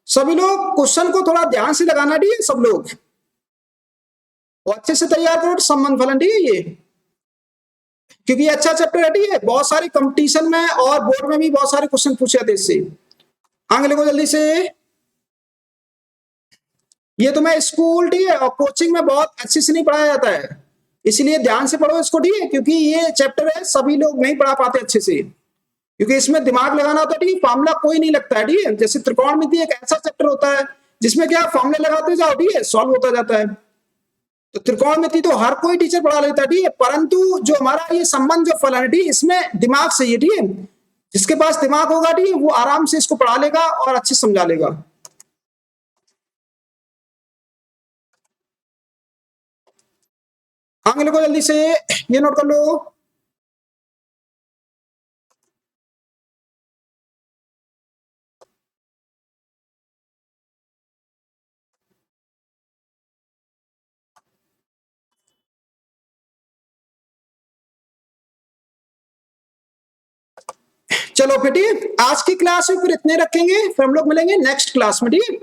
सभी लोग क्वेश्चन को थोड़ा ध्यान से लगाना, ठीक है, सब लोग, और अच्छे से तैयार करो संबंध फलन, ठीक है, ये क्योंकि ये अच्छा चैप्टर है, ठीक है, बहुत सारे कंपटीशन में और बोर्ड में भी बहुत सारे क्वेश्चन पूछे जाते इससे। आगे लिखो जल्दी से, ये तुम्हें स्कूल, ठीक है, और कोचिंग में बहुत अच्छे से नहीं पढ़ाया जाता है, इसलिए ध्यान से पढ़ो इसको, ठीक है, क्योंकि ये चैप्टर है सभी लोग नहीं पढ़ा पाते अच्छे से, क्योंकि इसमें दिमाग लगाना होता है, ठीक है, फॉर्मूला कोई नहीं लगता है, ठीक है, जैसे त्रिकोणमिति एक ऐसा चैप्टर होता है जिसमें क्या फॉर्मूले लगाते जाओ, ठीक है, सॉल्व होता जाता है, तो त्रिकोणमिति तो हर कोई टीचर पढ़ा लेता है, ठीक है, परंतु जो हमारा ये संबंध जो फलन है, ठीक है, इसमें दिमाग चाहिए, ठीक है, जिसके पास दिमाग होगा, ठीक है, वो आराम से इसको पढ़ा लेगा और अच्छे समझा लेगा। आगे लिखो जल्दी से, ये नोट कर लो, चलो फिर ठीक है, आज की क्लास में फिर इतने रखेंगे, फिर हम लोग मिलेंगे नेक्स्ट क्लास में, ठीक है।